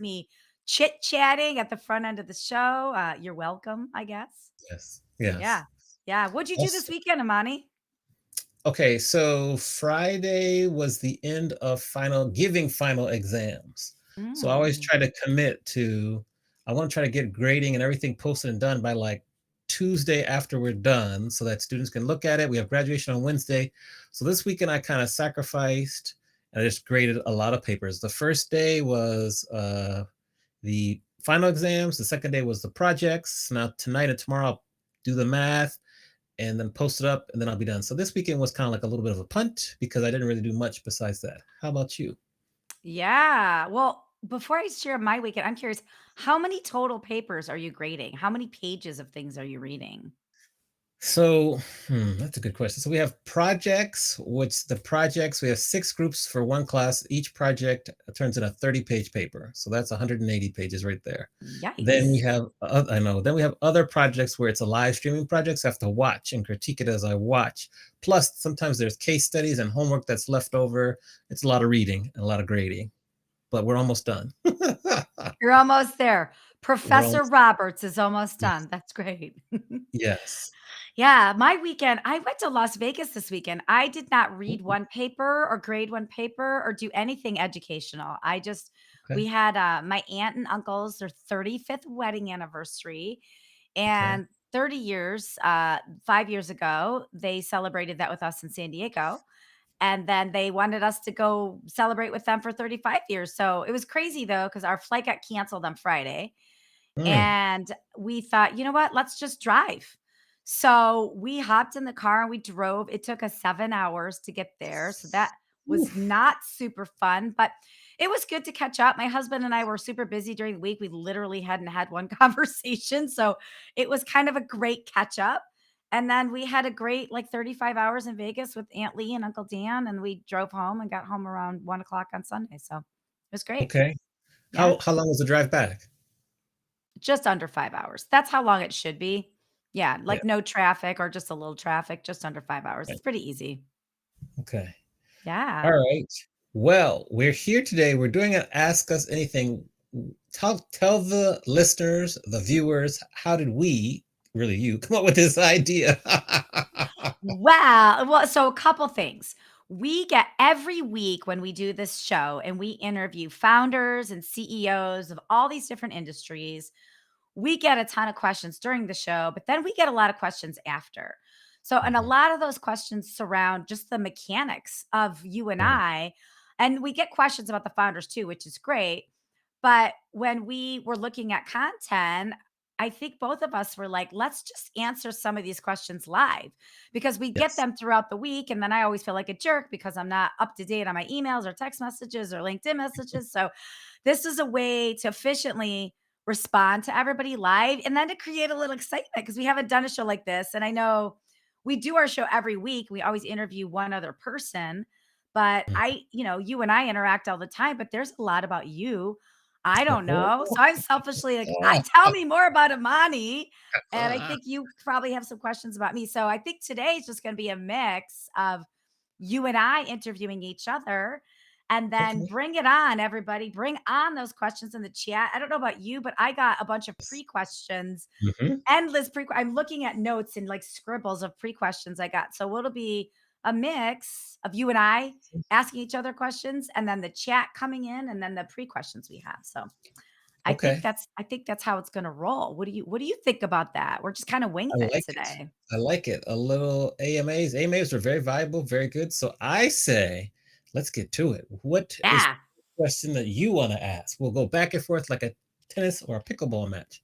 heard me chit-chatting at the front end of the show, you're welcome, I guess. Yes. Yeah. Yes. Yeah. What'd you do this Also, weekend, Amani? okay, so Friday was the end of giving final exams. So I always Mm. try to commit to I want to try to get grading and everything posted and done by like Tuesday after we're done so that students can look at it. We have graduation on Wednesday. So this weekend I kind of sacrificed and I just graded a lot of papers. The first day was the final exams, the second day was the projects. Now tonight and tomorrow I'll do the math and then post it up, and then I'll be done. So this weekend was kind of like a little bit of a punt because I didn't really do much besides that. How about you? Yeah. Well, before I share my weekend, I'm curious, how many total papers are you grading? How many pages of things are you reading? So that's a good question. So we have projects, which the projects, we have six groups for one class. Each project turns in a 30-page paper. So that's 180 pages right there. Then we Yikes. have, I know, then we have other projects where it's a live streaming project. So I have to watch and critique it as I watch. Plus, sometimes there's case studies and homework that's left over. It's a lot of reading and a lot of grading, but we're almost done. You're almost there. We're Professor almost Roberts is almost yes, done. That's great. yes. Yeah, my weekend, I went to Las Vegas this weekend. I did not read Ooh, one paper or grade one paper or do anything educational. We okay, had my aunt and uncle's their 35th wedding anniversary. okay. And 30 years, 5 years ago, they celebrated that with us in San Diego. And then they wanted us to go celebrate with them for 35 years. So it was crazy though, because our flight got canceled on Friday. Mm, And we thought, you know what? Let's just drive. So we hopped in the car and we drove. It took us 7 hours to get there. So that was oof. not super fun, but it was good to catch up. My husband and I were super busy during the week. We literally hadn't had one conversation. So it was kind of a great catch up. And then we had a great like 35 hours in Vegas with Aunt Lee and Uncle Dan. And we drove home and got home around 1 o'clock on Sunday. So it was great. Okay. Yeah. How long was the drive back? Just under 5 hours. That's how long it should be. Yeah, Yeah, like no traffic or just a little traffic, just under 5 hours. right. It's pretty easy. Okay. All Yeah. right. Well, we're here today. We're doing an Ask Us Anything. Tell the listeners, the viewers, how did we, really you, come up with this idea? Wow. Well, so a couple things. We get every week when we do this show and we interview founders and CEOs of all these different industries. We get a ton of questions during the show, but then we get a lot of questions after. So, and a Mhm, lot of those questions surround just the mechanics of you and mm, I. And we get questions about the founders too, which is great. But when we were looking at content, I think both of us were like, let's just answer some of these questions live because we get yes. them throughout the week. And then I always feel like a jerk because I'm not up to date on my emails or text messages or LinkedIn messages. So, this is a way to efficiently respond to everybody live and then to create a little excitement because we haven't done a show like this. And I know we do our show every week. We always interview one other person, but Mhm. you and I interact all the time, but there's a lot about you. I don't know. So I'm selfishly like, I tell me more about Amani. And I think you probably have some questions about me. So I think today is just going to be a mix of you and I interviewing each other. And then Okay. bring it on, everybody. Bring on those questions in the chat. I don't know about you, but I got a bunch of pre questions, Mhm. endless pre. I'm looking at notes and like scribbles of pre questions I got. So it'll be a mix of you and I asking each other questions, and then the chat coming in, and then the pre questions we have. So Okay. I think that's how it's going to roll. What do you think about that? We're just kind of I winging it like it. today. I like it. A little AMAs. AMAs are very valuable, very good. So I say, let's get to it. What is Yeah. the question that you want to ask? We'll go back and forth like a tennis or a pickleball match.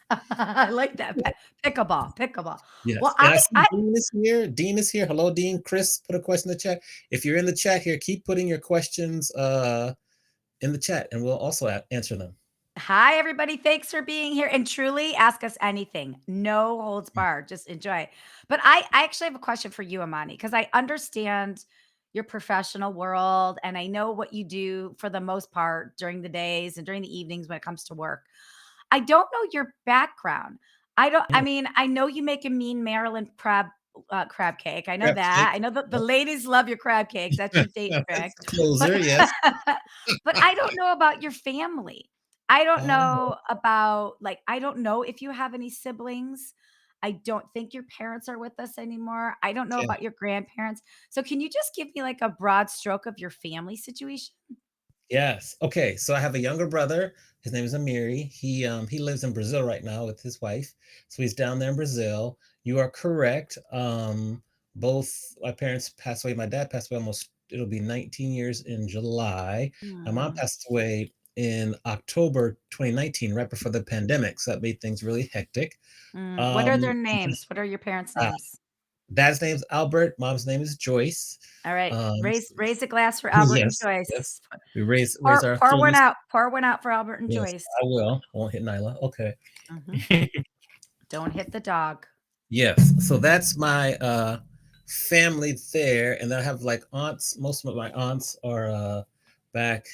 I like that. Pickleball, pickleball. Well, Yes. And I see I Dean is here. Dean is here. Hello, Dean. Chris, put a question in the chat. If you're in the chat here, keep putting your questions in the chat and we'll also answer them. Hi, everybody. Thanks for being here. And truly ask us anything. No holds barred. Just enjoy. But I actually have a question for you, Amani, because I understand your professional world and I know what you do for the most part during the days and during the evenings when it comes to work. I don't know your background. I Mm, mean, I know you make a mean Maryland prep crab cake. I know Crab cake. that. I know the Yep. ladies love your crab cakes. That's your date trick. That's a But closer, yes. but I don't know about your family. I don't Oh, know about like I don't know if you have any siblings. I don't think your parents are with us anymore. I don't know yeah. about your grandparents. So can you just give me like a broad stroke of your family situation? Yes. Okay, so I have a younger brother. His name is Amiri. He lives in Brazil right now with his wife. So he's down there in Brazil. You are correct. Both my parents passed away. My dad passed away almost it'll be 19 years in July. My mom Mm, passed away in October 2019, right before the pandemic. So that made things really hectic. What are their And then, names? What are your parents' uh, names? dad's name's Albert, mom's name is Joyce. All right. Um, Raise a glass for Albert and yes, yes. Joyce. We raise Pour our pour one cooties. out. Pour one out for Albert and Yes, Joyce. I will. I won't hit Nyla. Okay. Mhm. Don't hit the dog. Yes. So that's my family there. And I have like aunts. Most of my aunts are back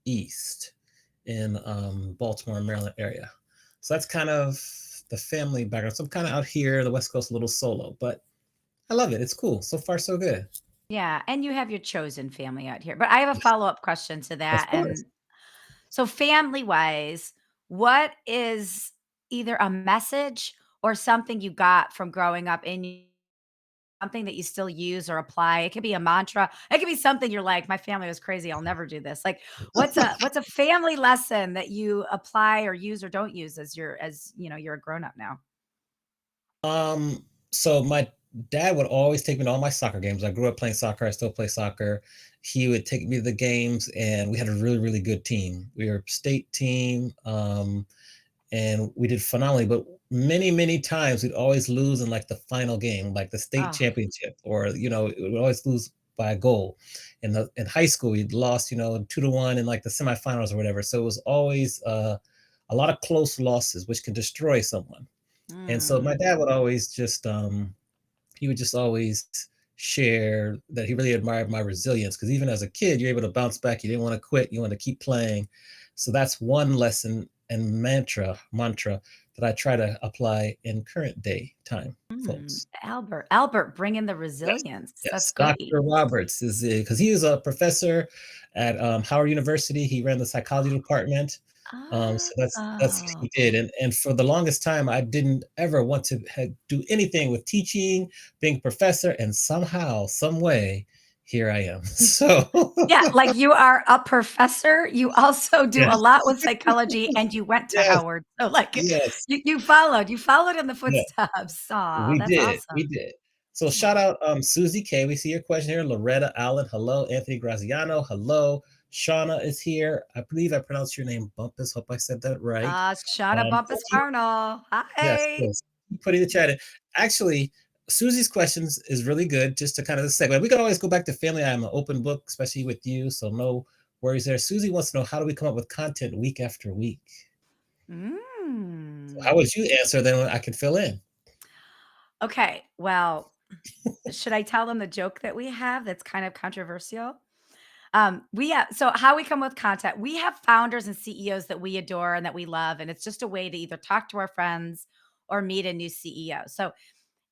east in Baltimore, Maryland area. So that's kind of the family background. So I'm kind of out here, the West Coast, a little solo, but I love it. It's cool. So far, so good. Yeah, and you have your chosen family out here. But I have a follow-up question to Of that, course. and so family-wise, what is either a message or something you got from growing up in something that you still use or apply? It could be a mantra. It could be something you're like, "My family was crazy. I'll never do this." Like, what's a family lesson that you apply or use or don't use as you're a grown-up now? So my dad would always take me to all my soccer games. I grew up playing soccer. I still play soccer. He would take me to the games, and we had a really, really good team. We were a state team, and we did phenomenally. But many, many times we'd always lose in like the final game, like the state Oh, championship, or we'd always lose by a goal. In high school, we'd lost, 2-1 in like the semifinals or whatever. So it was always a lot of close losses, which can destroy someone. And so my mm. dad would always just he would just always share that he really admired my resilience because even as a kid, you're able to bounce back. You didn't want to quit. You want to keep playing. So that's one lesson and mantra that I try to apply in current day time, folks. Albert, bring in the Yes, resilience. That's yes. great. Dr. Roberts is because he was a professor at Howard University. He ran the psychology department. So that's what Oh, he did, and for the longest time, I didn't ever want to do anything with teaching, being a professor, and somehow, some way, here I am. So yeah, like you are a professor, you also do a yes, lot with psychology, and you went to yes, Howard. So, like, yes. you followed in the Yeah. footsteps. Aw, We that's did, we awesome. did. So shout Aw. out, Susie K. We see your question here. Loretta Allen, hello. Anthony Graziano, hello. Shauna is here. I believe I pronounced your name Bumpus. Hope I said that right. Shauna Bumpus Thank you. Carnal. Yes, Hi. yes. Keep putting the chat in. Actually, Susie's questions is really good. Just to kind of segue, we can always go back to family. I'm an open book, especially with you, so no worries there. Susie wants to know how do we come up with content week after week. So how Mm. would you answer? Then I can fill in. Okay, well, should I tell them the joke that we have that's kind of controversial? We have so how we come with content. We have founders and CEOs that we adore and that we love, and it's just a way to either talk to our friends or meet a new CEO. So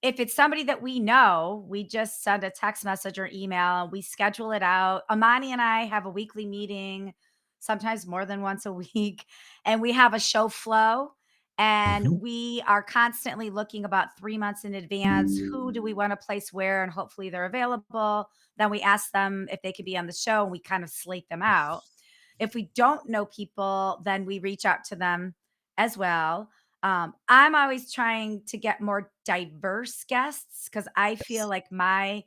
if it's somebody that we know, we just send a text message or email. We schedule it out. Amani and I have a weekly meeting, sometimes more than once a week, and we have a show flow. And Mhm. we are constantly looking about 3 months in advance. Who do we want to place where? And hopefully they're available. Then we ask them if they could be on the show and we kind of slate them out. If we don't know people, then we reach out to them as well. I'm always trying to get more diverse guests because I feel Yes. like my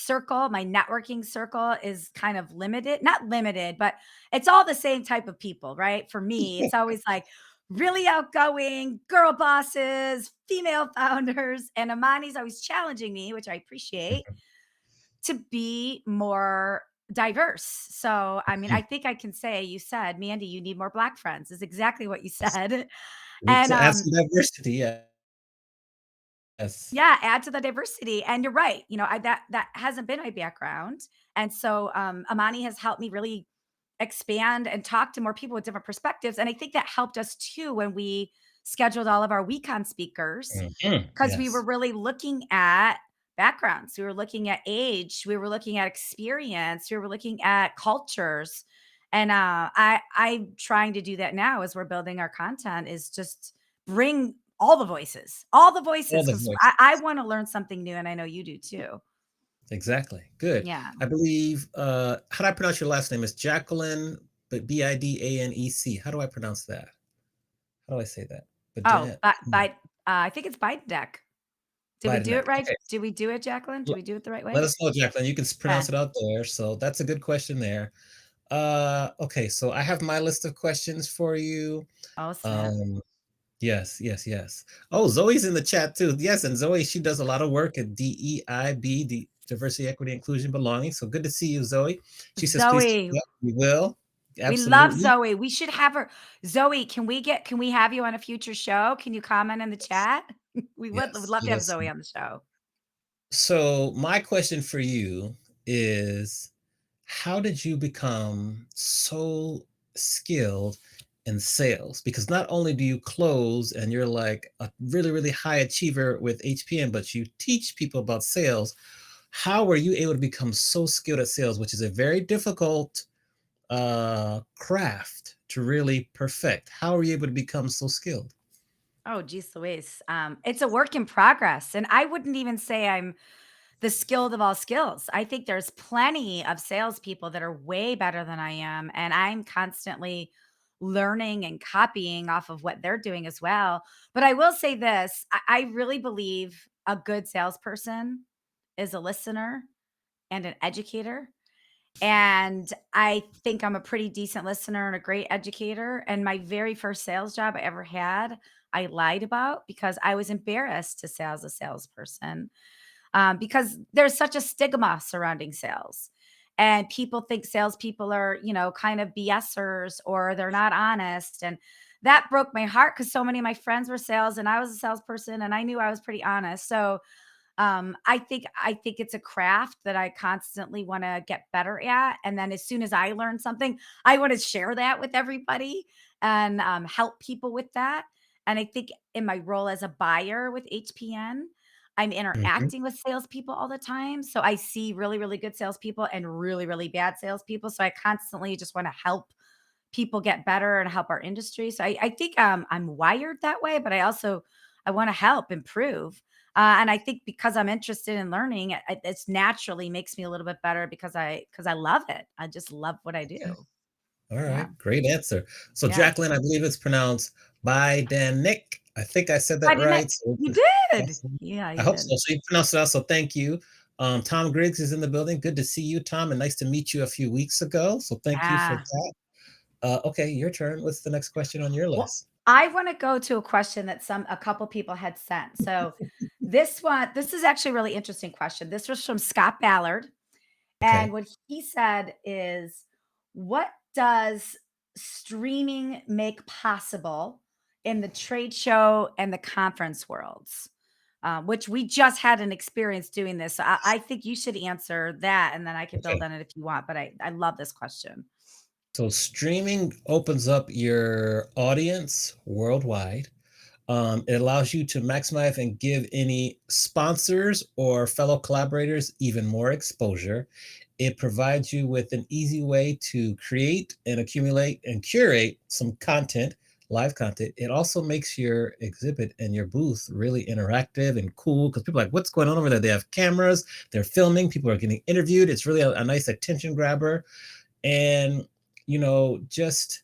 networking circle is kind of limited. Not limited, but it's all the same type of people, right? For me, it's always like really outgoing girl bosses, female founders, and Amani's always challenging me, which I appreciate, to be more diverse. So, I mean, I think I can say you said, "Mandy, you need more Black friends," is exactly what you Yes. said. We need And, to add some diversity. Yeah. Yes. yeah, add to the diversity, and you're right, that hasn't been my background, and so, Amani has helped me really expand and talk to more people with different perspectives, and I think that helped us too when we scheduled all of our WeCon speakers Mhm. because we were Yes. really looking at backgrounds. We were looking at age. We were looking at experience. We were looking at cultures. And I'm trying to do that now as we're building our content is just bring all the All voices, the because I voices. want to learn something new. And I know you do too. Exactly. Good. Yeah. I believe, how do I pronounce your last name? It's Jacqueline, but Bidanec. How do I pronounce that? How do I say that? Oh, Bidan, I think it's Biden deck. Did we do it Bidenek. right? Okay. Did we do it, Jacqueline? Did we do it the right Let way? us know, Jacqueline. You can Okay. pronounce it out there. So that's a good question there. Okay, so I have my list of questions for you. Oh, snap. Um, yes, yes, yes. Oh, Zoe's in the chat too. Yes, and Zoe, she does a lot of work at DEIB, the Diversity, Equity, Inclusion, Belonging. So good to see you, Zoe. She says, please keep Zoe, it up. We will. we love Absolutely. Zoe. We should have her. Zoe, can we have you on a future show? Can you comment in the chat? Would Yes, love to have yes. Zoe on the show. So my question for you is, how did you become so skilled in sales? Because not only do you close and you're like a really, really high achiever with HPM, but you teach people about sales. How were you able to become so skilled at sales, which is a very difficult craft to really perfect? How were you able to become so skilled? Oh, geez Louise. It's a work in progress. And I wouldn't even say I'm the skilled of all skills. I think there's plenty of salespeople that are way better than I am. And I'm constantly learning and copying off of what they're doing as well. But I will say this, I really believe a good salesperson is a listener and an educator. And I think I'm a pretty decent listener and a great educator. And my very first sales job I ever had, I lied about because I was embarrassed to say I was a salesperson, because there's such a stigma surrounding sales. And people think salespeople are, kind of BSers or they're not honest. And that broke my heart because so many of my friends were sales and I was a salesperson and I knew I was pretty honest. So I think it's a craft that I constantly want to get better at, and then as soon as I learn something, I want to share that with everybody and help people with that. And I think in my role as a buyer with HPN, I'm Mhm. interacting with salespeople all the time, so I see really, really good salespeople and really, really bad salespeople. So I constantly just want to help people get better and help our industry. So I think I'm wired that way, but I want to help improve. And I think because I'm interested in learning, it's naturally makes me a little bit better because I love it. I just love what I Okay. do. All Yeah, right. Great answer. So, yeah. Jacqueline, I believe it's pronounced Bidenek. I think I said I that didn't. right. So You did. awesome. Yeah, I you hope did. so. So you pronounced it out. So thank you. Tom Griggs is in the building. Good to see you, Tom, and nice to meet you a few weeks ago. So thank you for Yeah. that. Okay, your turn. What's the next question on your Well, list? I want to go to a question that a couple people had sent. So this is actually a really interesting question. This was from Scott Ballard. And Okay. what he said is, what does streaming make possible in the trade show and the conference worlds? Which we just had an experience doing this. So I think you should answer that and then I can Okay. build on it if you want. But I love this question. So streaming opens up your audience worldwide. It allows you to maximize and give any sponsors or fellow collaborators even more exposure. It provides you with an easy way to create and accumulate and curate some content, live content. It also makes your exhibit and your booth really interactive and cool because people are like, what's going on over there? They have cameras, they're filming, people are getting interviewed. It's really a nice attention grabber. And, just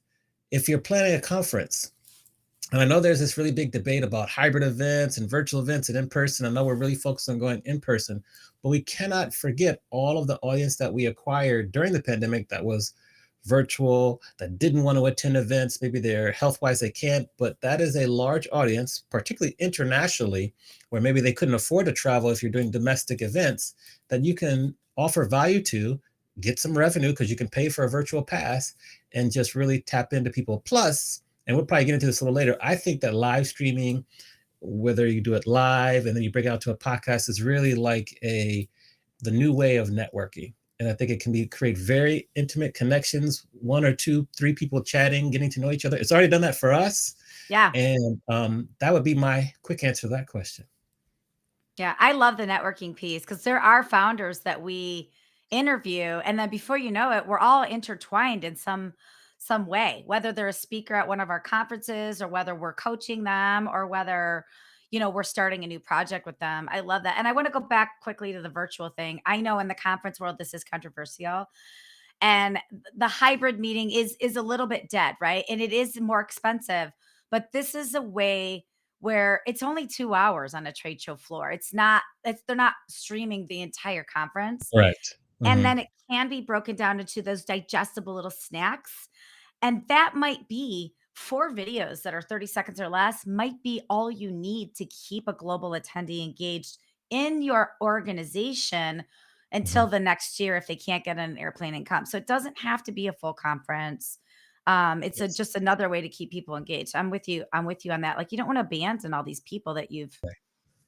if you're planning a conference, and I know there's this really big debate about hybrid events and virtual events and in person. I know we're really focused on going in person, but we cannot forget all of the audience that we acquired during the pandemic that was virtual, that didn't want to attend events. Maybe they're health wise, they can't, but that is a large audience, particularly internationally, where maybe they couldn't afford to travel if you're doing domestic events that you can offer value to, get some revenue because you can pay for a virtual pass and just really tap into people. Plus, and we'll probably get into this a little later. I think that live streaming, whether you do it live and then you break out to a podcast, is really like the new way of networking. And I think it can be create very intimate connections, one or two, three people chatting, getting to know each other. It's already done that for us. Yeah. And that would be my quick answer to that question. Yeah, I love the networking piece because there are founders that we interview, and then before you know it, we're all intertwined in some way, whether they're a speaker at one of our conferences or whether we're coaching them or whether, we're starting a new project with them. I love that. And I want to go back quickly to the virtual thing. I know in the conference world this is controversial, and the hybrid meeting is a little bit dead, right? And it is more expensive, but this is a way where it's only 2 hours on a trade show floor. It's they're not streaming the entire conference, Right. and Mhm. then it can be broken down into those digestible little snacks, and that might be 4 videos that are 30 seconds or less might be all you need to keep a global attendee engaged in your organization until Mhm. the next year if they can't get on an airplane and come. So it doesn't have to be a full conference. It's Yes. just another way to keep people engaged. I'm with you. I'm with you on that. Like you don't want to abandon all these people that you've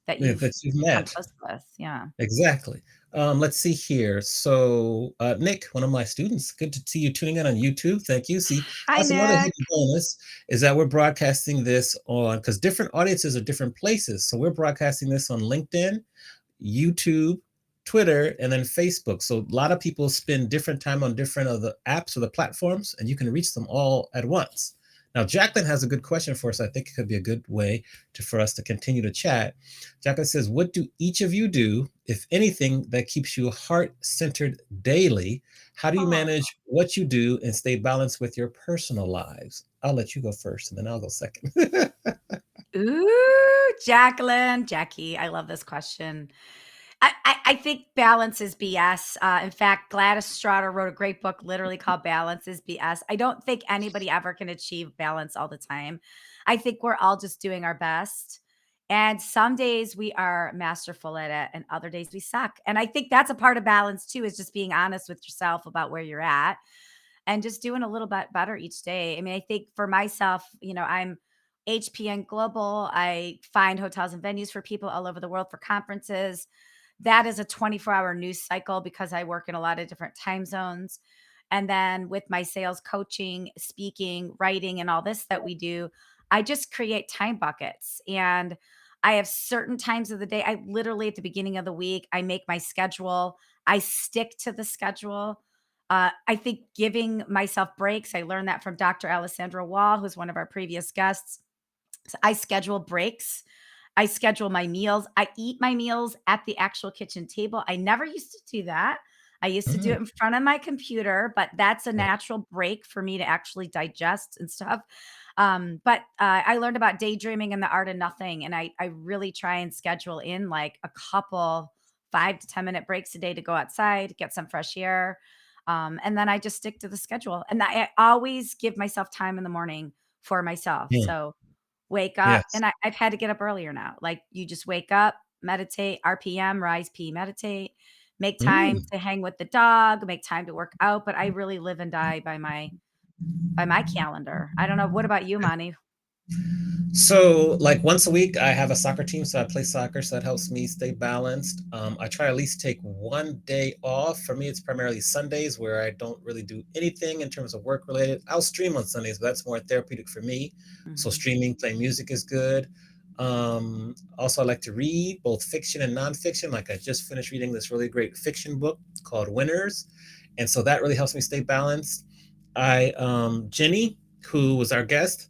that Yeah, you've that you've become met. close with. Yeah. Exactly. Let's see here. So, Nick, one of my students, good to see you tuning in on YouTube. Thank you. See, Hi, that's another Nick. hidden bonus is that we're broadcasting this on because different audiences are different places. So we're broadcasting this on LinkedIn, YouTube, Twitter, and then Facebook. So a lot of people spend different time on different of the apps or the platforms, and you can reach them all at once. Now, Jacqueline has a good question for us. I think it could be a good way for us to continue to chat. Jacqueline says, what do each of you do, if anything, that keeps you heart-centered daily? How do you Oh. manage what you do and stay balanced with your personal lives? I'll let you go first, and then I'll go second. Ooh, Jacqueline, Jackie, I love this question. I think balance is BS. In fact, Gladys Strata wrote a great book literally called Balance is BS. I don't think anybody ever can achieve balance all the time. I think we're all just doing our best. And some days we are masterful at it, and other days we suck. And I think that's a part of balance too, is just being honest with yourself about where you're at and just doing a little bit better each day. I mean, I think for myself, I'm HPN Global. I find hotels and venues for people all over the world for conferences. That is a 24-hour news cycle because I work in a lot of different time zones. And then with my sales coaching, speaking, writing, and all this that we do, I just create time buckets. And I have certain times of the day. I literally, at the beginning of the week, I make my schedule, I stick to the schedule. I think giving myself breaks, I learned that from Dr. Alessandra Wall, who's one of our previous guests. So I schedule breaks. I schedule my meals. I eat my meals at the actual kitchen table. I never used to do that. I used to do Mm, it in front of my computer, but that's a yeah. natural break for me to actually digest and stuff. But I learned about daydreaming and the art of nothing, and I really try and schedule in like a couple 5 to 10 minute breaks a day to go outside, get some fresh air, and then I just stick to the schedule. And I always give myself time in the morning for myself. Mm, So wake up, yes. and I've had to get up earlier now. Like, you just wake up, meditate, RPM, rise, P, meditate, make time Mm. to hang with the dog, make time to work out, but I really live and die by my calendar. I don't know. What about you, Mani? So, like once a week, I have a soccer team, so I play soccer, so that helps me stay balanced. I try to at least take one day off. For me, it's primarily Sundays where I don't really do anything in terms of work related. I'll stream on Sundays, but that's more therapeutic for me. So, Mhm. streaming, playing music is good. Also, I like to read both fiction and nonfiction. Like I just finished reading this really great fiction book called Winners, and so that really helps me stay balanced. Jenny, who was our guest,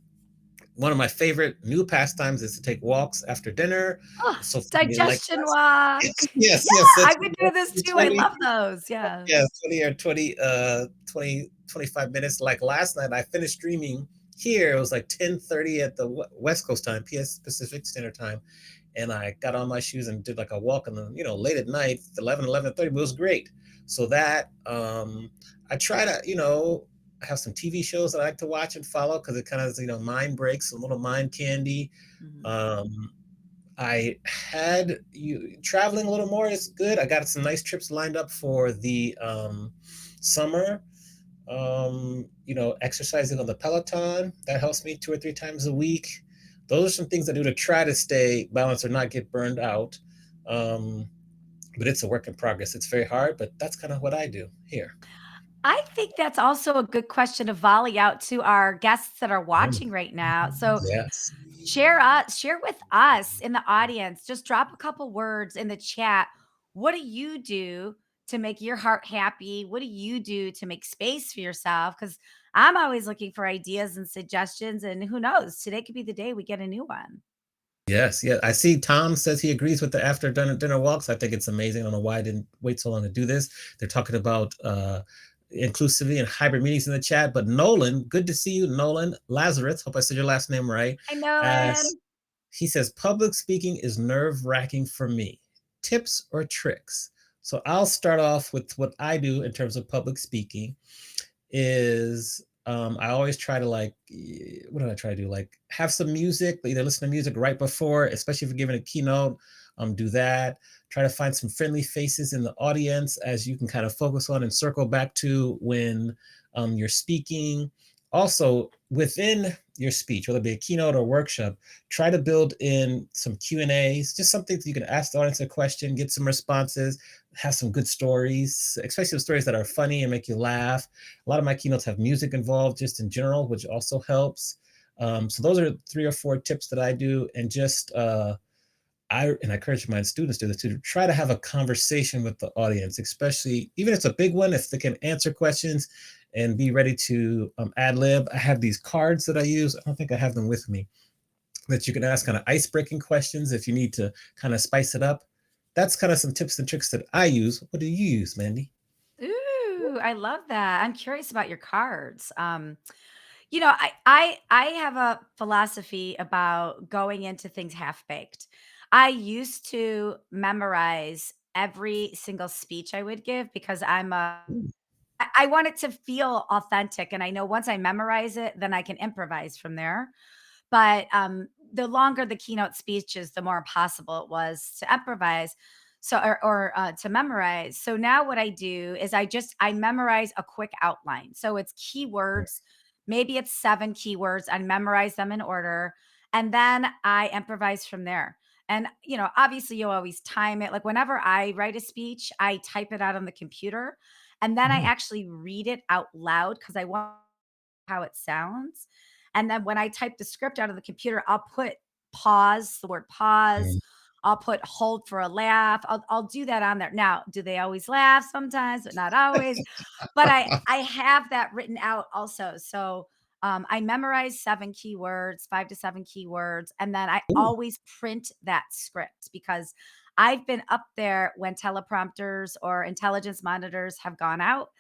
one of my favorite new pastimes is to take walks after dinner. Oh, So for me, like digestion walk. yes, Yeah, yes, I've that's been doing this too. I 20, love those. Yeah. yeah, 20 or 20, 20, 25 minutes. Like last night, I finished streaming here. It was like 10:30 at the West Coast time, PS Pacific Standard Time. And I got on my shoes and did like a walk in the, late at night, 11:30, but it was great. So that, I try to, I have some TV shows that I like to watch and follow because it kind of, mind breaks, a little mind candy. Mhm. Um, I had you traveling a little more is good. I got some nice trips lined up for the summer. Exercising on the Peloton, that helps me 2 or 3 times a week. Those are some things I do to try to stay balanced or not get burned out. Um, but it's a work in progress. It's very hard, but that's kind of what I do here. I think that's also a good question to volley out to our guests that are Mm, watching right now. So yes. share with us in the audience, just drop a couple words in the chat. What do you do to make your heart happy? What do you do to make space for yourself? Because I'm always looking for ideas and suggestions, and who knows, today could be the day we get a new one. Yes, yeah. I see Tom says he agrees with the after dinner walks. I think it's amazing. I don't know why I didn't wait so long to do this. They're talking about inclusivity and hybrid meetings in the chat. But Nolan, good to see you, Nolan Lazarus. Hope I said your last name right. I know, As Lynn. he says, public speaking is nerve-wracking for me. Tips or tricks? So I'll start off with what I do in terms of public speaking is I always try to what do I try to do? Like have some music, either listen to music right before, especially if you're giving a keynote, do that. Try to find some friendly faces in the audience as you can kind of focus on and circle back to when you're speaking. Also, within your speech, whether it be a keynote or workshop, try to build in some Q&As, just something that you can ask the audience a question, get some responses, have some good stories, especially the stories that are funny and make you laugh. A lot of my keynotes have music involved just in general, which also helps. So those are 3 or 4 tips that I do, and just I encourage my students to do this too, to try to have a conversation with the audience, especially even if it's a big one, if they can answer questions and be ready to ad lib. I have these cards that I use. I don't think I have them with me, that you can ask kind of ice breaking questions if you need to kind of spice it up. That's kind of some tips and tricks that I use. What do you use, Mandy? Ooh, I love that. I'm curious about your cards. I have a philosophy about going into things half baked. I used to memorize every single speech I would give because I want it to feel authentic, and I know once I memorize it, then I can improvise from there. But, the longer the keynote speeches, the more impossible it was to improvise, to memorize. So now what I do is I memorize a quick outline. So it's keywords, maybe it's 7 keywords, I memorize them in order, and then I improvise from there. And, obviously, you always time it. Like, whenever I write a speech, I type it out on the computer, and then I Mhm. actually read it out loud because I want how it sounds. And then when I type the script out of the computer, I'll put pause, the word pause. Mhm. I'll put hold for a laugh. I'll do that on there. Now, do they always laugh? Sometimes, but not always. But I have that written out also. So I memorize 7 keywords, 5 to 7 keywords, and then I Ooh. always print that script because I've been up there when teleprompters or intelligence monitors have gone out.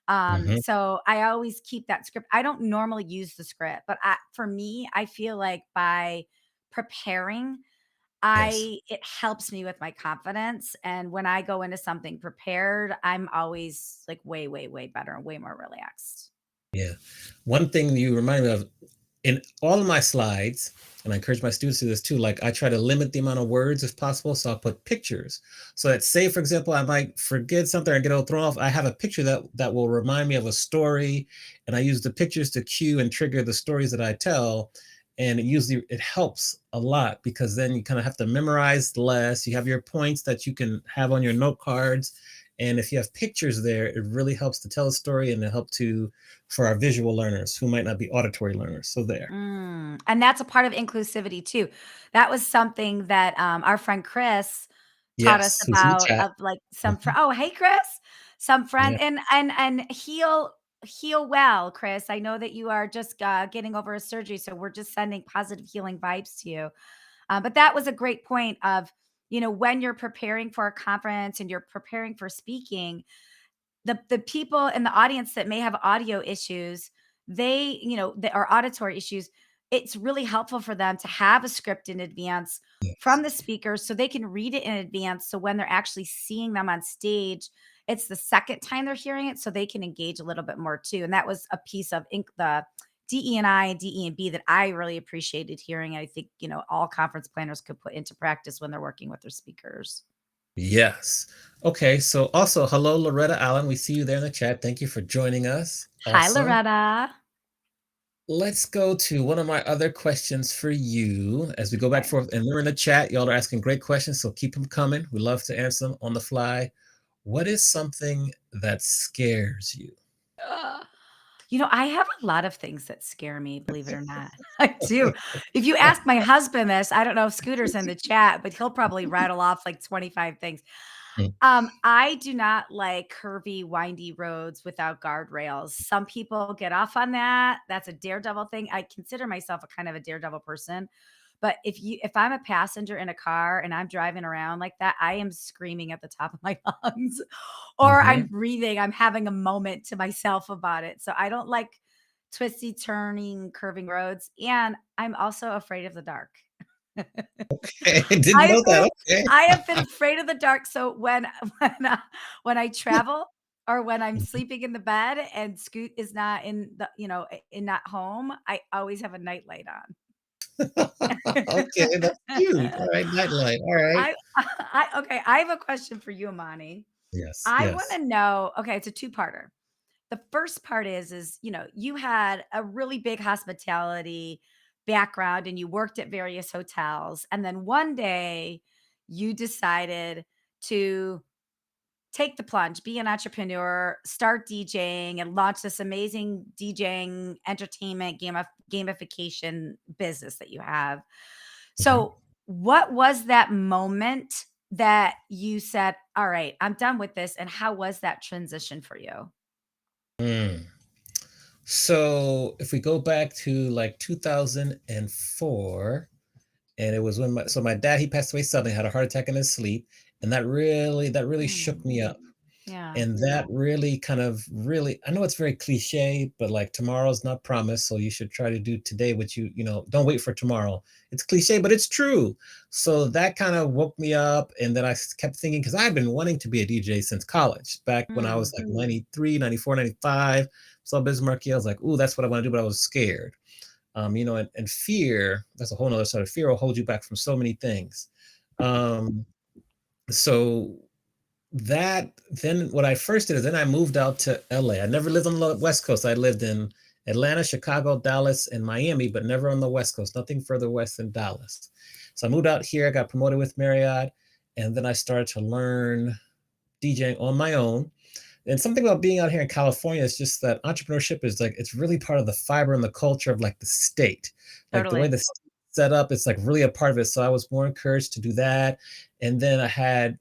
Mhm. So I always keep that script. I don't normally use the script, but for me, I feel like by preparing, Yes. I it helps me with my confidence. And when I go into something prepared, I'm always like way, way, way better and way more relaxed. Yeah. One thing you remind me of in all of my slides, and I encourage my students to do this too, like I try to limit the amount of words if possible. So I'll put pictures. So that say, for example, I might forget something or get all thrown off. I have a picture that will remind me of a story. And I use the pictures to cue and trigger the stories that I tell. And it helps a lot because then you kind of have to memorize less. You have your points that you can have on your note cards. And if you have pictures there, it really helps to tell a story and to help to for our visual learners who might not be auditory learners. So there. And that's a part of inclusivity too. That was something that our friend Chris taught us Yes, who's in the about, chat. of like Mhm. oh, hey Chris. Some friend Yeah. and heal well, Chris. I know that you are just getting over a surgery, so we're just sending positive healing vibes to you. But that was a great point of, when you're preparing for a conference and you're preparing for speaking, the people in the audience that may have audio issues, or auditory issues, it's really helpful for them to have a script in advance Yes. from the speakers so they can read it in advance. So when they're actually seeing them on stage, it's the second time they're hearing it, so they can engage a little bit more too. And that was a piece of the DE and I and DE and B that I really appreciated hearing. I think, all conference planners could put into practice when they're working with their speakers. Yes. Okay. So also, hello, Loretta Allen. We see you there in the chat. Thank you for joining us. Hi, Awesome. Loretta. Let's go to one of my other questions for you as we go back and Okay. forth. And we're in the chat. Y'all are asking great questions, so keep them coming. We love to answer them on the fly. What is something that scares you? I have a lot of things that scare me, believe it or not. I do. If you ask my husband this, I don't know if Scooter's in the chat, but he'll probably rattle off like 25 things. Mm. I do not like curvy, windy roads without guardrails. Some people get off on that. That's a daredevil thing. I consider myself a kind of a daredevil person. But if I'm a passenger in a car and I'm driving around like that, I am screaming at the top of my lungs or I'm Mhm. breathing. I'm having a moment to myself about it. So I don't like twisty, turning, curving roads. And I'm also afraid of the dark. Didn't I have know been that. Okay. I have been afraid of the dark, so when I travel or when I'm Mhm. sleeping in the bed and Scoot is not not home, I always have a nightlight Okay, that's cute. on. All right, nightlight. All right. Okay, I have a question for you, Amani. Yes, I yes. wanna know, okay, it's a two-parter. The first part is, you had a really big hospitality background and you worked at various hotels. And then one day you decided to take the plunge, be an entrepreneur, start DJing, and launch this amazing DJing entertainment gamification business that you have. Mhm. So, what was that moment that you said, "All right, I'm done with this," and how was that transition for you? Mm. So if we go back to like 2004, and it was when my dad, he passed away suddenly, had a heart attack in his sleep, and that really shook Mm, me up. yeah. And that really kind of really, I know it's very cliche, but like tomorrow's not promised, so you should try to do today what don't wait for tomorrow. It's cliche, but it's true. So that kind of woke me up, and then kept thinking, because I've been wanting to be a DJ since college, back when I was Mm, like 93, 94, 95. Saw Biz Markie, I was like, "Ooh, that's what I want to do," but I was scared. And fear, that's a whole nother side of fear, will hold you back from so many things. Um, so that then what I first did is then I moved out to LA. I never lived on the West Coast. I lived in Atlanta, Chicago, Dallas, and Miami, but never on the West Coast, nothing further west than Dallas. So I moved out here, I got promoted with Marriott, and then I started to learn DJing on my own. And something about being out here in California is just that entrepreneurship is like it's really part of the fiber and the culture of like the state. Like the way totally. the state's set up, it's like really a part of it. So I was more encouraged to do that. And then I had,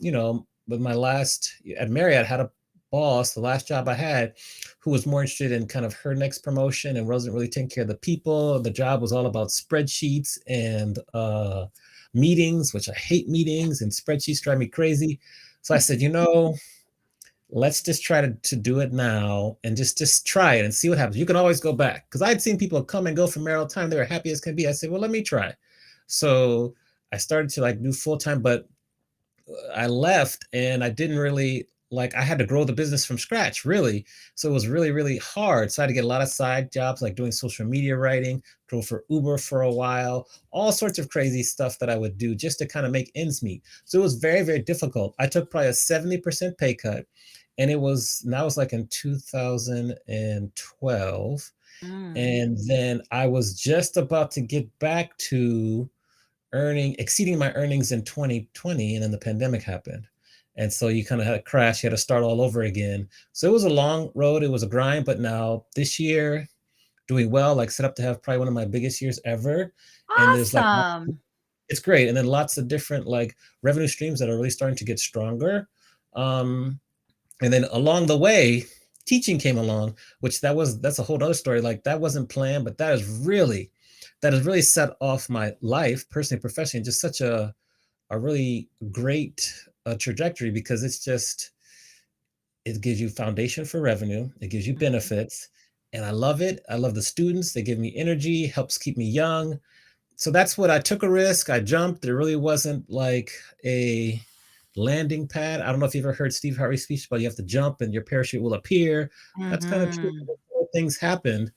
with my last at Marriott, I had a boss, the last job I had, who was more interested in kind of her next promotion and wasn't really taking care of the people. The job was all about spreadsheets and meetings, which I hate meetings and spreadsheets drive me crazy. So I said, let's just try to do it now and just try it and see what happens. You can always go back, because I'd seen people come and go from Merrill time. They were happy as can be. I said, well, let me try. So I started to like do full time, but I left and I didn't really like, I had to grow the business from scratch, really. So it was really, really hard. So I had to get a lot of side jobs, like doing social media writing, drove for Uber for a while, all sorts of crazy stuff that I would do just to kind of make ends meet. So it was very, very difficult. I took probably a 70% pay cut. And that was like in 2012. Mm. And then I was just about to get back to exceeding my earnings in 2020, and then the pandemic happened. And so you kind of had a crash, you had to start all over again. So it was a long road, it was a grind, but now this year doing well, like set up to have probably one of my biggest years ever. And there's like Awesome. it's great. And then lots of different like revenue streams that are really starting to get stronger. Um, and then along the way, teaching came along, which that's a whole other story. Like that wasn't planned, but that has really set off my life personally, professionally, just such a really great trajectory, because it gives you foundation for revenue, it gives you Mhm. benefits, and I love it. I love the students. They give me energy, helps keep me young. So that's what I took a risk. I jumped. There really wasn't like a landing pad. I don't know if you've ever heard Steve Harvey's speech about you have to jump and your parachute will appear. That's kind of true. Mhm. Things happened.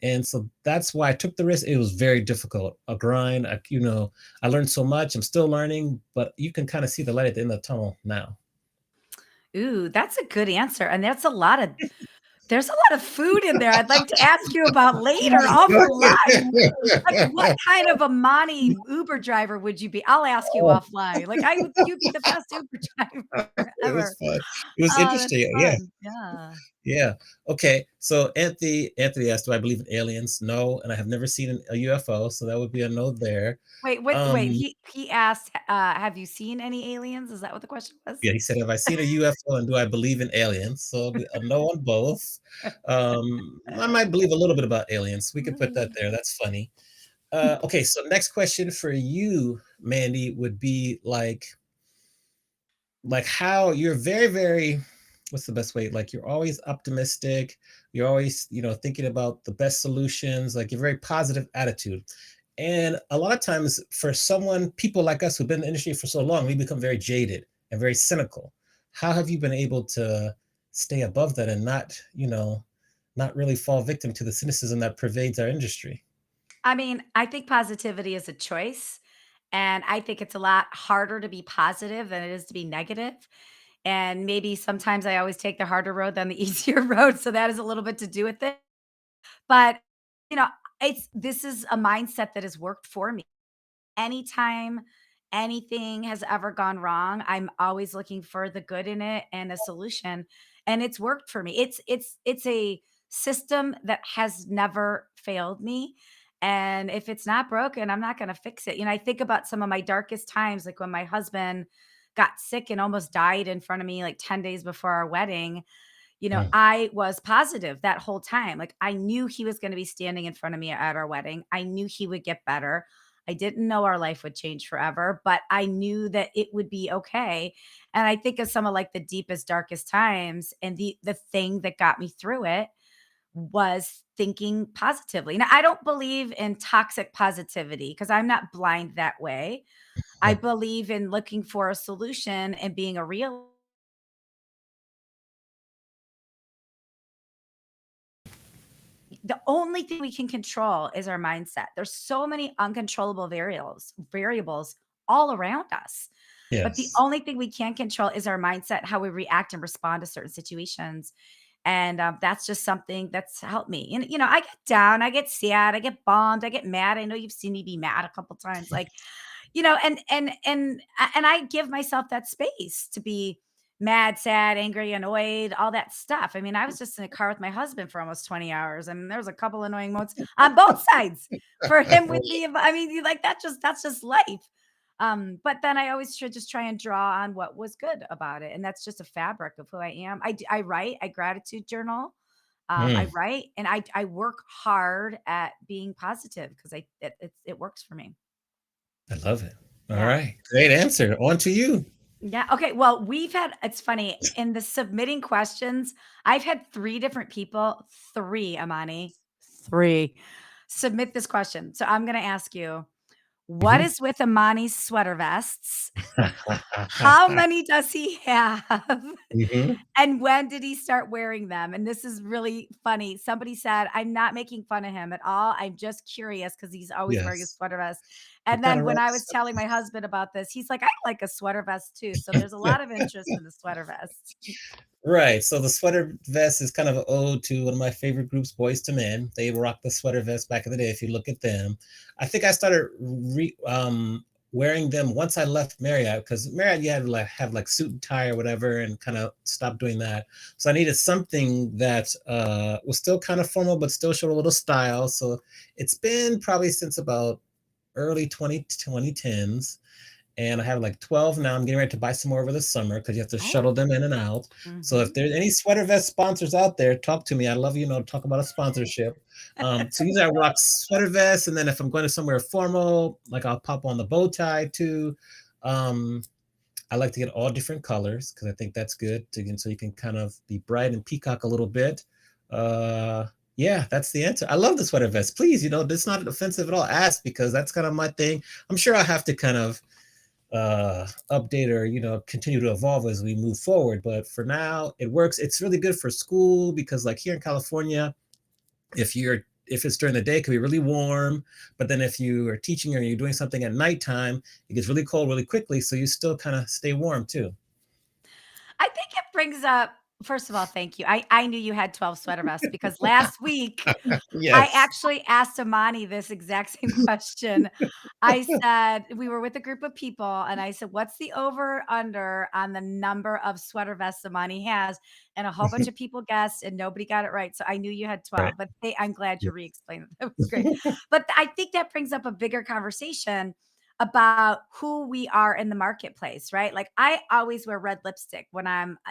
And so that's why I took the risk. It was very difficult, a grind. I learned so much. I'm still learning, but you can kind of see the light at the end of the tunnel now. Ooh, that's a good answer, and there's a lot of food in there I'd like to ask you about later offline. Like, what kind of a Monty Uber driver would you be? I'll ask you Oh, offline. Like, you'd be the best Uber driver it was ever. fun. It was Oh, that's interesting. Yeah. fun. Yeah. Yeah. Okay. So Anthony asked, "Do I believe in aliens?" No, and I have never seen a UFO, so that would be a no there. Wait, Um, he asked, "Have you seen any aliens?" Is that what the question was? yeah, he said, "Have I seen a UFO and do I believe in aliens?" So a no on both. I might believe a little bit about aliens. We could put that there. That's funny. Okay. So next question for you, Mandy, would be like how you're very, very, what's the best way? Like you're always optimistic. You're always, thinking about the best solutions. Like you're very positive attitude. And a lot of times for people like us who've been in the industry for so long, we become very jaded and very cynical. How have you been able to stay above that and not really fall victim to the cynicism that pervades our industry? I mean, I think positivity is a choice, and I think it's a lot harder to be positive than it is to be negative, and maybe sometimes I always take the harder road than the easier road, so that has a little bit to do with it, but, you know, this is a mindset that has worked for me. Anytime anything has ever gone wrong, I'm always looking for the good in it and a solution, and it's worked for me. It's a system that has never failed me, and if it's not broken, I'm not gonna fix it. I think about some of my darkest times, like when my husband got sick and almost died in front of me, like 10 days before our wedding. Mm, I was positive that whole time. Like, I knew he was gonna be standing in front of me at our wedding. I knew he would get better. I didn't know our life would change forever, but I knew that it would be okay. And I think of some of like the deepest, darkest times, and the thing that got me through it was thinking positively. Now, I don't believe in toxic positivity because I'm not blind that way. I mm, believe in looking for a solution and being a real. The only thing we can control is our mindset. There's so many uncontrollable variables all around us. But the yes. only thing we can control is our mindset, how we react and respond to certain situations. And that's just something that's helped me. And I get down, I get sad, I get bummed, I get mad. I know you've seen me be mad a couple times. Like, and I give myself that space to be mad, sad, angry, annoyed, all that stuff. I mean, I was just in a car with my husband for almost 20 hours, and there was a couple annoying moments on both sides for him with me. I mean, like that's just life. But then I always should just try and draw on what was good about it, and that's just a fabric of who I am. I write, I gratitude journal. I Mm, write, and I work hard at being positive because it works for me. I love it. All Yeah. right. Great answer. On to you. Yeah. Okay. Well, it's funny in the submitting questions, I've had three different people, three, Amani, three submit this question. So I'm going to ask you, what Mhm. is with Amani's sweater vests? How many does he have? Mhm. And when did he start wearing them? And this is really funny. Somebody said, I'm not making fun of him at all. I'm just curious because he's always wearing a Yes. sweater vest. He And kinda then when I rocks. was telling my husband about this, he's like, I like a sweater vest too. So there's a lot of interest in the sweater vest. Right, so the sweater vest is kind of an ode to one of my favorite groups, Boys to Men. They rocked the sweater vest back in the day, if you look at them. I think I started wearing them once I left Marriott, because Marriott, you had to, like, have, like, suit and tie or whatever and kinda stopped doing that. So I needed something that, was still kind of formal, but still showed a little style, so it's been probably since about early 2010s, and I have like 12 now. I'm getting ready to buy some more over the summer because you have to shuttle Oh, them in and out. So if mhm. there's any sweater vest sponsors out there, talk to me. I love, to talk about a sponsorship. So usually I rock sweater vests, and then if I'm going to somewhere formal, like I'll pop on the bow tie too. Um, I like to get all different colors because I think that's good so you can kind of be bright and peacock a little bit. Yeah, that's the answer. I love the sweater vest. Please, it's not offensive at all. Ask because that's kind of my thing. I'm sure I have to kind of update or continue to evolve as we move forward, but for now it works. It's really good for school because like here in California, if it's during the day it can be really warm, but then if you are teaching or you're doing something at nighttime, it gets really cold really quickly, so you still kind of stay warm too. I think it brings up First of all, thank you. I knew you had 12 sweater vests because last week I Yes. actually asked Amani this exact same question. I said we were with a group of people and I said, "What's the over under on the number of sweater vests Amani has?" And a whole bunch of people guessed and nobody got it right. So I knew you had Right. 12, but I'm glad Yeah. you re-explained it. That was great. But I think that brings up a bigger conversation about who we are in the marketplace, right? Like I always wear red lipstick when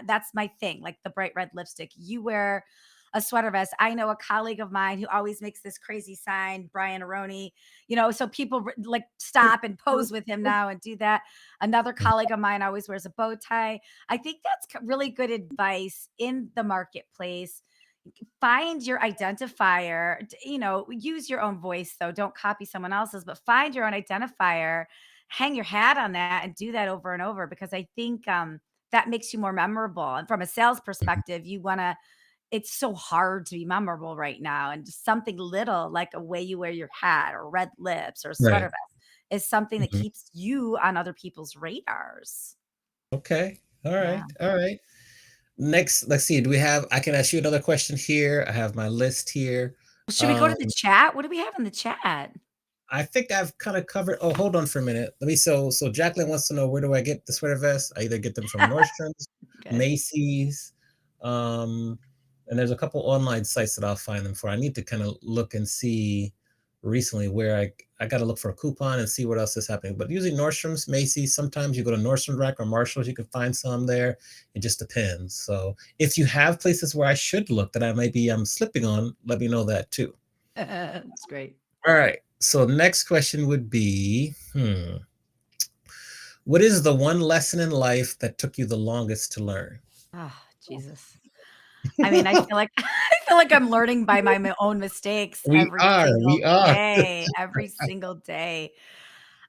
that's my thing, like the bright red lipstick. You wear a sweater vest. I know a colleague of mine who always makes this crazy sign, Brian Aroni, so people like stop and pose with him now and do that. Another colleague of mine always wears a bow tie. I think that's really good advice in the marketplace. Find your identifier, use your own voice though. Don't copy someone else's, but find your own identifier, hang your hat on that and do that over and over because I think that makes you more memorable. And from a sales perspective, you want to it's so hard to be memorable right now. And just something little like a way you wear your hat or red lips or sweater Right. vest is something that Mhm. keeps you on other people's radars. Okay. All Yeah. right. All right. Next, let's see. Do we have? I can ask you another question here. I have my list here. Should we go Um, to the chat? What do we have in the chat? I think I've kind of covered. Oh, hold on for a minute. Let me. So Jacqueline wants to know, where do I get the sweater vests? I either get them from Nordstrom's, Good. Macy's, um, and there's a couple online sites that I'll find them for. I need to kind of look and see recently where I got to look for a coupon and see what else is happening. But usually Nordstrom's, Macy's. Sometimes you go to Nordstrom Rack or Marshalls, you can find some there. It just depends. So if you have places where I should look that I might be slipping on, let me know that too. It's great. All right. So next question would be, what is the one lesson in life that took you the longest to learn? Oh, Jesus. I mean, I feel like I feel like I'm learning by my own mistakes We are, we are. every single day.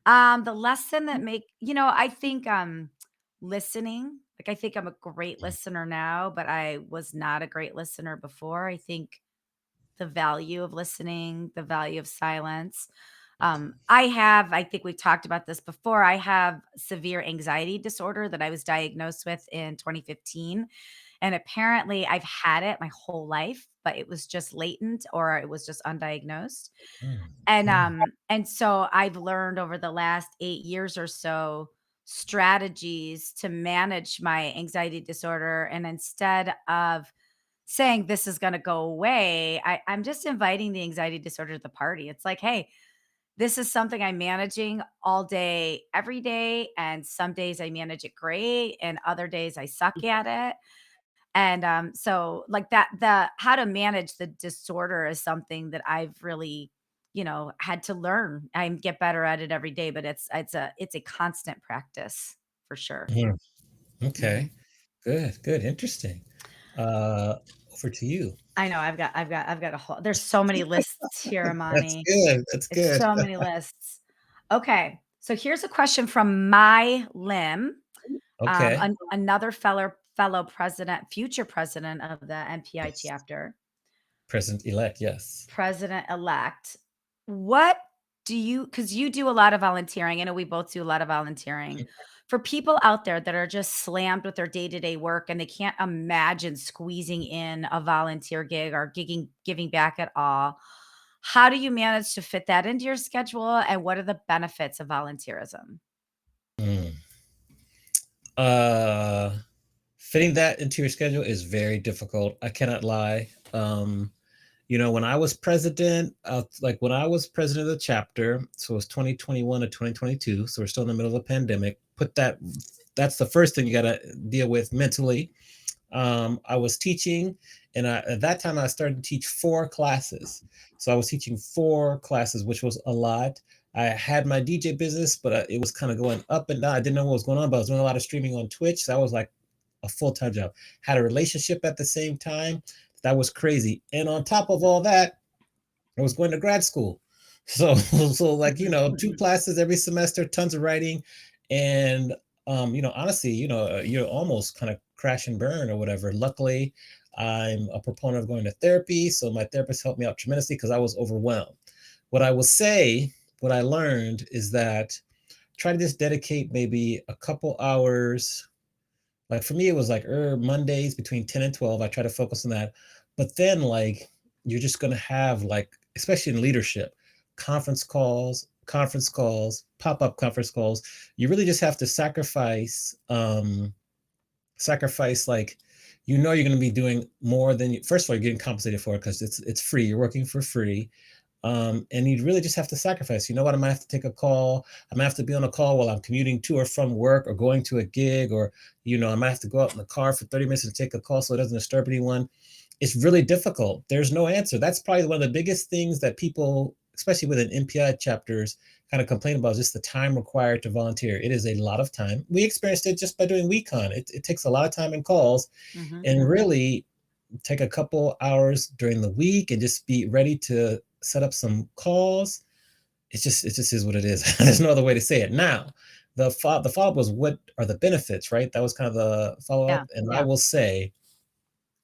The lesson that I think listening, like I think I'm a great listener now, but I was not a great listener before. I think the value of listening, the value of silence. I think we've talked about this before. I have severe anxiety disorder that I was diagnosed with in 2015. And apparently I've had it my whole life, but it was just latent or it was just undiagnosed. Mm, And so I've learned over the last 8 years or so strategies to manage my anxiety disorder. And instead of saying this is gonna go away, I'm just inviting the anxiety disorder to the party. It's like, "Hey, this is something I'm managing all day, every day, and some days I manage it great, and other days I suck at it." And, so, like, the how to manage the disorder is something that I've really, had to learn. I get better at it every day, but it's a constant practice for sure. mhm. Mhm. Okay. Good, good, interesting. Uh, over to you. I know I've got a whole there's so many lists here, That's Amani. good. That's It's good. so many lists. Okay, so here's a question from My Lim, Okay. another fellow president, future president of the MPI Yes. chapter, President-elect, yes. president-elect. What do you because you do a lot of volunteering, I know we both do a lot of volunteering. For people out there that are just slammed with their day-to-day work and they can't imagine squeezing in a volunteer gig or giving back at all, how do you manage to fit that into your schedule, and what are the benefits of volunteerism? Mm. Uh, Fitting that into your schedule is very difficult. I cannot lie. When I was president, when I was president of the chapter, so it was 2021 to 2022, so we're still in the middle of a pandemic. That's the first thing you got to deal with mentally. I was teaching, and at that time I started to teach 4 classes. So I was teaching 4 classes, which was a lot. I had my DJ business, but it was kind of going up and down. I didn't know what was going on, but I was doing a lot of streaming on Twitch. So that was like a full-time job. Had a relationship at the same time. That was crazy. And on top of all that, I was going to grad school. So, so like, 2 classes every semester, tons of writing. And, honestly, you're almost kind of crash and burn or whatever. Luckily, I'm a proponent of going to therapy. So my therapist helped me out tremendously because I was overwhelmed. What I will say, what I learned is that try to just dedicate maybe a couple hours Like for me, it was like Mondays between 10 and 12. I try to focus on that. But then like you're just gonna have like, especially in leadership, conference calls, pop-up conference calls. You really just have to sacrifice like you're going to be doing more than you, first of all you're getting compensated for it because it's free, you're working for free, and you really just have to sacrifice. You know what? I'm gonna have to take a call. I'm gonna have to be on a call while I'm commuting to or from work or going to a gig, or I might have to go out in the car for 30 minutes and take a call so it doesn't disturb anyone. It's really difficult. There's no answer. That's probably one of the biggest things that people, especially within MPI chapters, kind of complain about, is just the time required to volunteer. It is a lot of time. We experienced it just by doing WeCon. It takes a lot of time and calls, Mhm. and really take a couple hours during the week and just be ready to set up some calls. It just is what it is. There's no other way to say it. Now, the follow up was, what are the benefits, right? That was kind of the follow Yeah. up, and I will say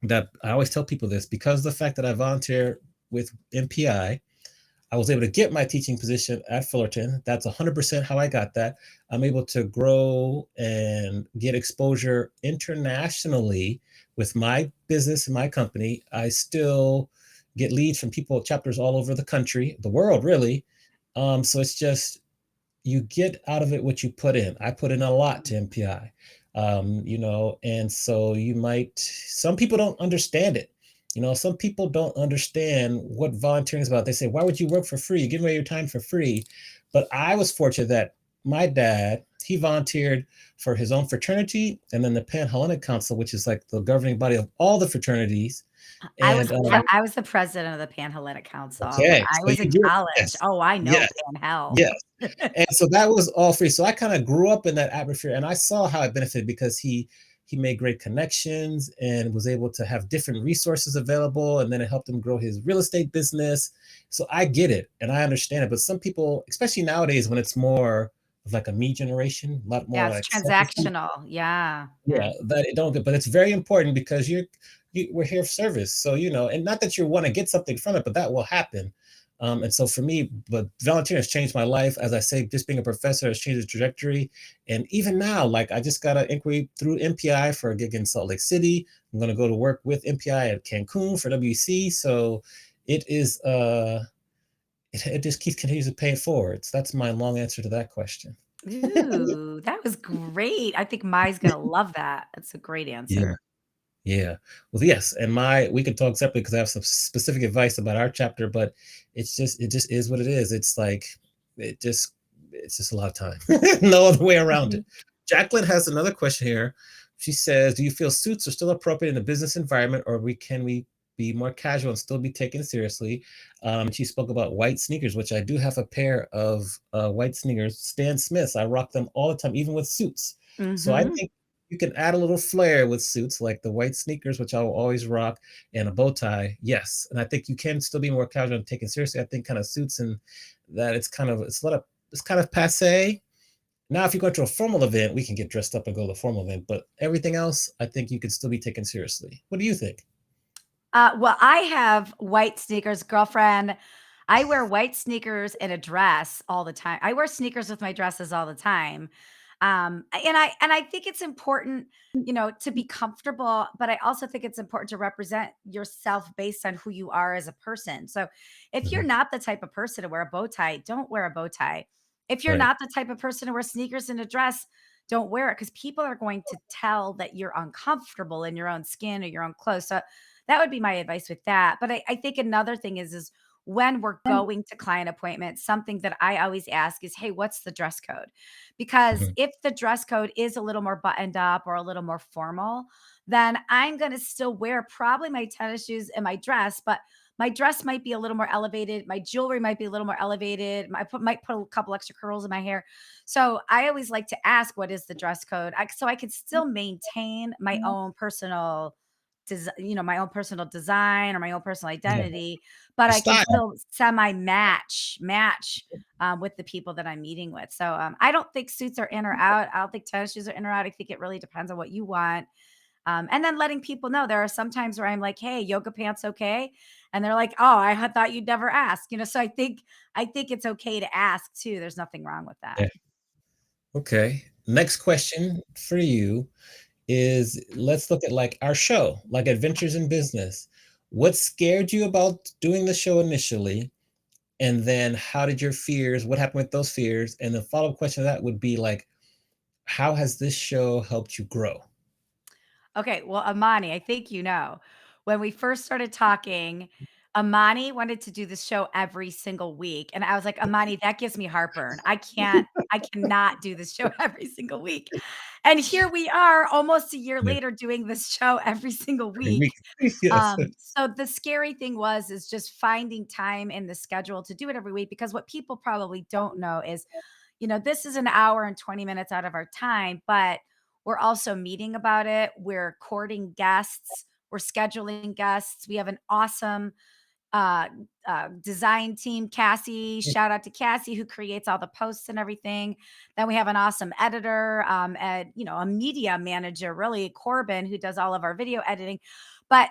that I always tell people this, because of the fact that I volunteer with MPI. I was able to get my teaching position at Fullerton. That's 100% how I got that. I'm able to grow and get exposure internationally with my business and my company. I still get leads from people, chapters all over the country, the world, really. So it's just, you get out of it what you put in. I put in a lot to MPI, and so some people don't understand it. Some people don't understand what volunteering is about. They say, why would you work for free? You're giving away your time for free. But I was fortunate that my dad, he volunteered for his own fraternity and then the Panhellenic Council, which is like the governing body of all the fraternities. And I was the president of the Panhellenic Council when okay, I so was you in get, college. yes, Oh, I know yes, Pan Hell. yes. And so that was all free. So I kind of grew up in that atmosphere, and I saw how it benefited, because he made great connections and was able to have different resources available, and then it helped him grow his real estate business. So I get it and I understand it. But some people, especially nowadays when it's more of like a me generation, a lot more Yeah, it's like selfishness, transactional. Yeah, yeah, yeah. that it don't get, but it's very important because we're here for service. So, and not that you want to get something from it, but that will happen. And so for me, but volunteering has changed my life. As I say, just being a professor has changed the trajectory. And even now, like I just got an inquiry through MPI for a gig in Salt Lake City. I'm going to go to work with MPI at Cancun for WC. So it is, it just keeps continues to pay it forward. So that's my long answer to that question. Ooh, that was great. I think Mai's gonna love that. That's a great Yeah. answer. Yeah. Well, yes, and we could talk separately because I have some specific advice about our chapter, but it just is what it is. It just it's just a lot of time. No other way around it. Mhm. Jacqueline has another question here. She says, "Do you feel suits are still appropriate in a business environment, or we be more casual and still be taken seriously?" She spoke about white sneakers, which I do have a pair of white sneakers, Stan Smiths. I rock them all the time, even with suits. So I Mhm. think you can add a little flair with suits, like the white sneakers, which I will always rock, and a bow tie. Yes, and I think you can still be more casual and taken seriously. I think kind of suits, and that it's kind of passe. Now, if you go to a formal event, we can get dressed up and go to the formal event. But everything else, I think you can still be taken seriously. What do you think? Well, I have white sneakers, girlfriend. I wear white sneakers and a dress all the time. I wear sneakers with my dresses all the time. And I think it's important, to be comfortable, but I also think it's important to represent yourself based on who you are as a person. So if you're Mhm. not the type of person to wear a bow tie, don't wear a bow tie. If you're Right. not the type of person to wear sneakers and a dress, don't wear it because people are going to tell that you're uncomfortable in your own skin or your own clothes. So that would be my advice with that. But I think another thing is when we're going to client appointments, something that I always ask is, hey, what's the dress code? Because Mhm. if the dress code is a little more buttoned up or a little more formal, then I'm going to still wear probably my tennis shoes and my dress, but my dress might be a little more elevated. My jewelry might be a little more elevated. Might put a couple extra curls in my hair. So I always like to ask, what is the dress code? So I can still maintain my own personal my own personal design or my own personal Yeah. identity, but Your I can style. still semi match with the people that I'm meeting with. So I don't think suits are in or out. I don't think tennis shoes are in or out. I think it really depends on what you want. And then letting people know, there are some times where I'm like, "Hey, yoga pants okay?" And they're like, "Oh, I had thought you'd never ask." So I think it's okay to ask too. There's nothing wrong with that. Yeah. Okay. Next question for you is let's look at like our show, like Adventures in Business. What scared you about doing the show initially? And then how did your fears, what happened with those fears? And the follow-up question to that would be like, how has this show helped you grow? Okay, well, Amani, I think you know, when we first started talking, Amani wanted to do the show every single week, and I was like, "Amani, that gives me heartburn. I cannot do this show every single week." And here we are almost a year Yeah, later doing this show every single every week. week. Yes. So the scary thing is just finding time in the schedule to do it every week because what people probably don't know is, this is an hour and 20 minutes out of our time, but we're also meeting about it. We're courting guests. We're scheduling guests. We have an awesome uh, design team, Cassie. Shout out to Cassie who creates all the posts and everything. Then we have an awesome editor, and a media manager, really Corbin, who does all of our video editing. But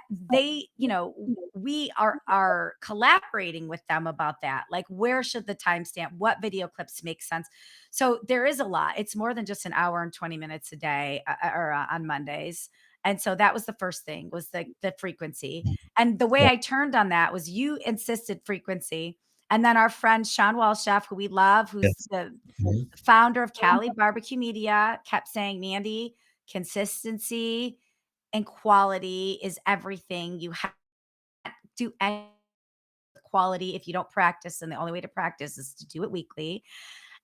we are collaborating with them about that. Like, where should the timestamp? What video clips make sense? So there is a lot. It's more than just an hour and 20 minutes a day, or on Mondays. And so that was the first thing was the frequency, and the way Yeah. I turned on that was you insisted frequency. And then our friend Sean Walchef, who we love, who's Yes. the Mhm. founder of Cali Barbecue Media, kept saying, Mandy, consistency and quality is everything. You have to do any quality if you don't practice. And the only way to practice is to do it weekly.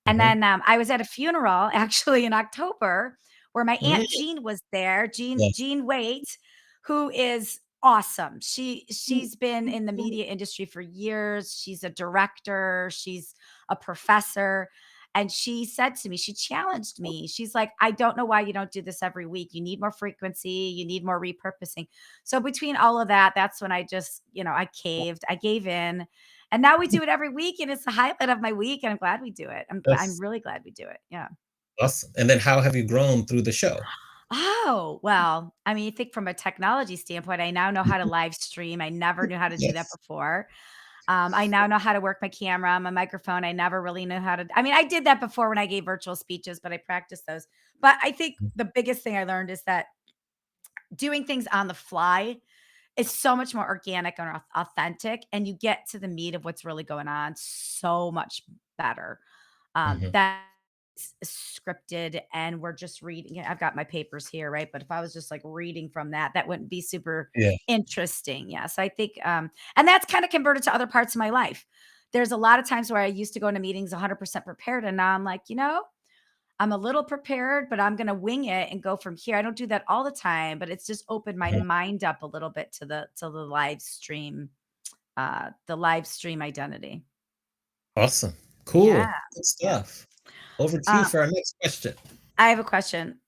And Mhm. then I was at a funeral actually in October where my Mm, aunt Jean was there, yes. Jean Waite, who is awesome. She's been in the media industry for years. She's a director, she's a professor. And she said to me, she challenged me. She's like, I don't know why you don't do this every week. You need more frequency, you need more repurposing. So between all of that, that's when I just, I caved, I gave in, and now we do it every week, and it's the highlight of my week, and I'm glad we do it. I'm That's really glad we do it. Yeah. awesome. And then how have you grown through the show? Oh, well, I mean, I think from a technology standpoint, I now know how to live stream. I never knew how to do that Yes. before. I now know how to work my camera, my microphone. I never really knew how to. I mean, I did that before when I gave virtual speeches, but I practiced those. But I think the biggest thing I learned is that doing things on the fly is so much more organic and authentic, and you get to the meat of what's really going on so much better. Mhm. That's scripted, and we're just reading. I've got my papers here, right? But if I was just like reading from that, that wouldn't be super Yeah. interesting. Yes, I think, and that's kind of converted to other parts of my life. There's a lot of times where I used to go into meetings 100% prepared, and now I'm like, I'm a little prepared, but I'm gonna wing it and go from here. I don't do that all the time, but it's just opened my Mhm. mind up a little bit the live stream identity. Awesome. Yeah, Cool. Good yeah. stuff. Over to you Uh, for our next question. I have a question.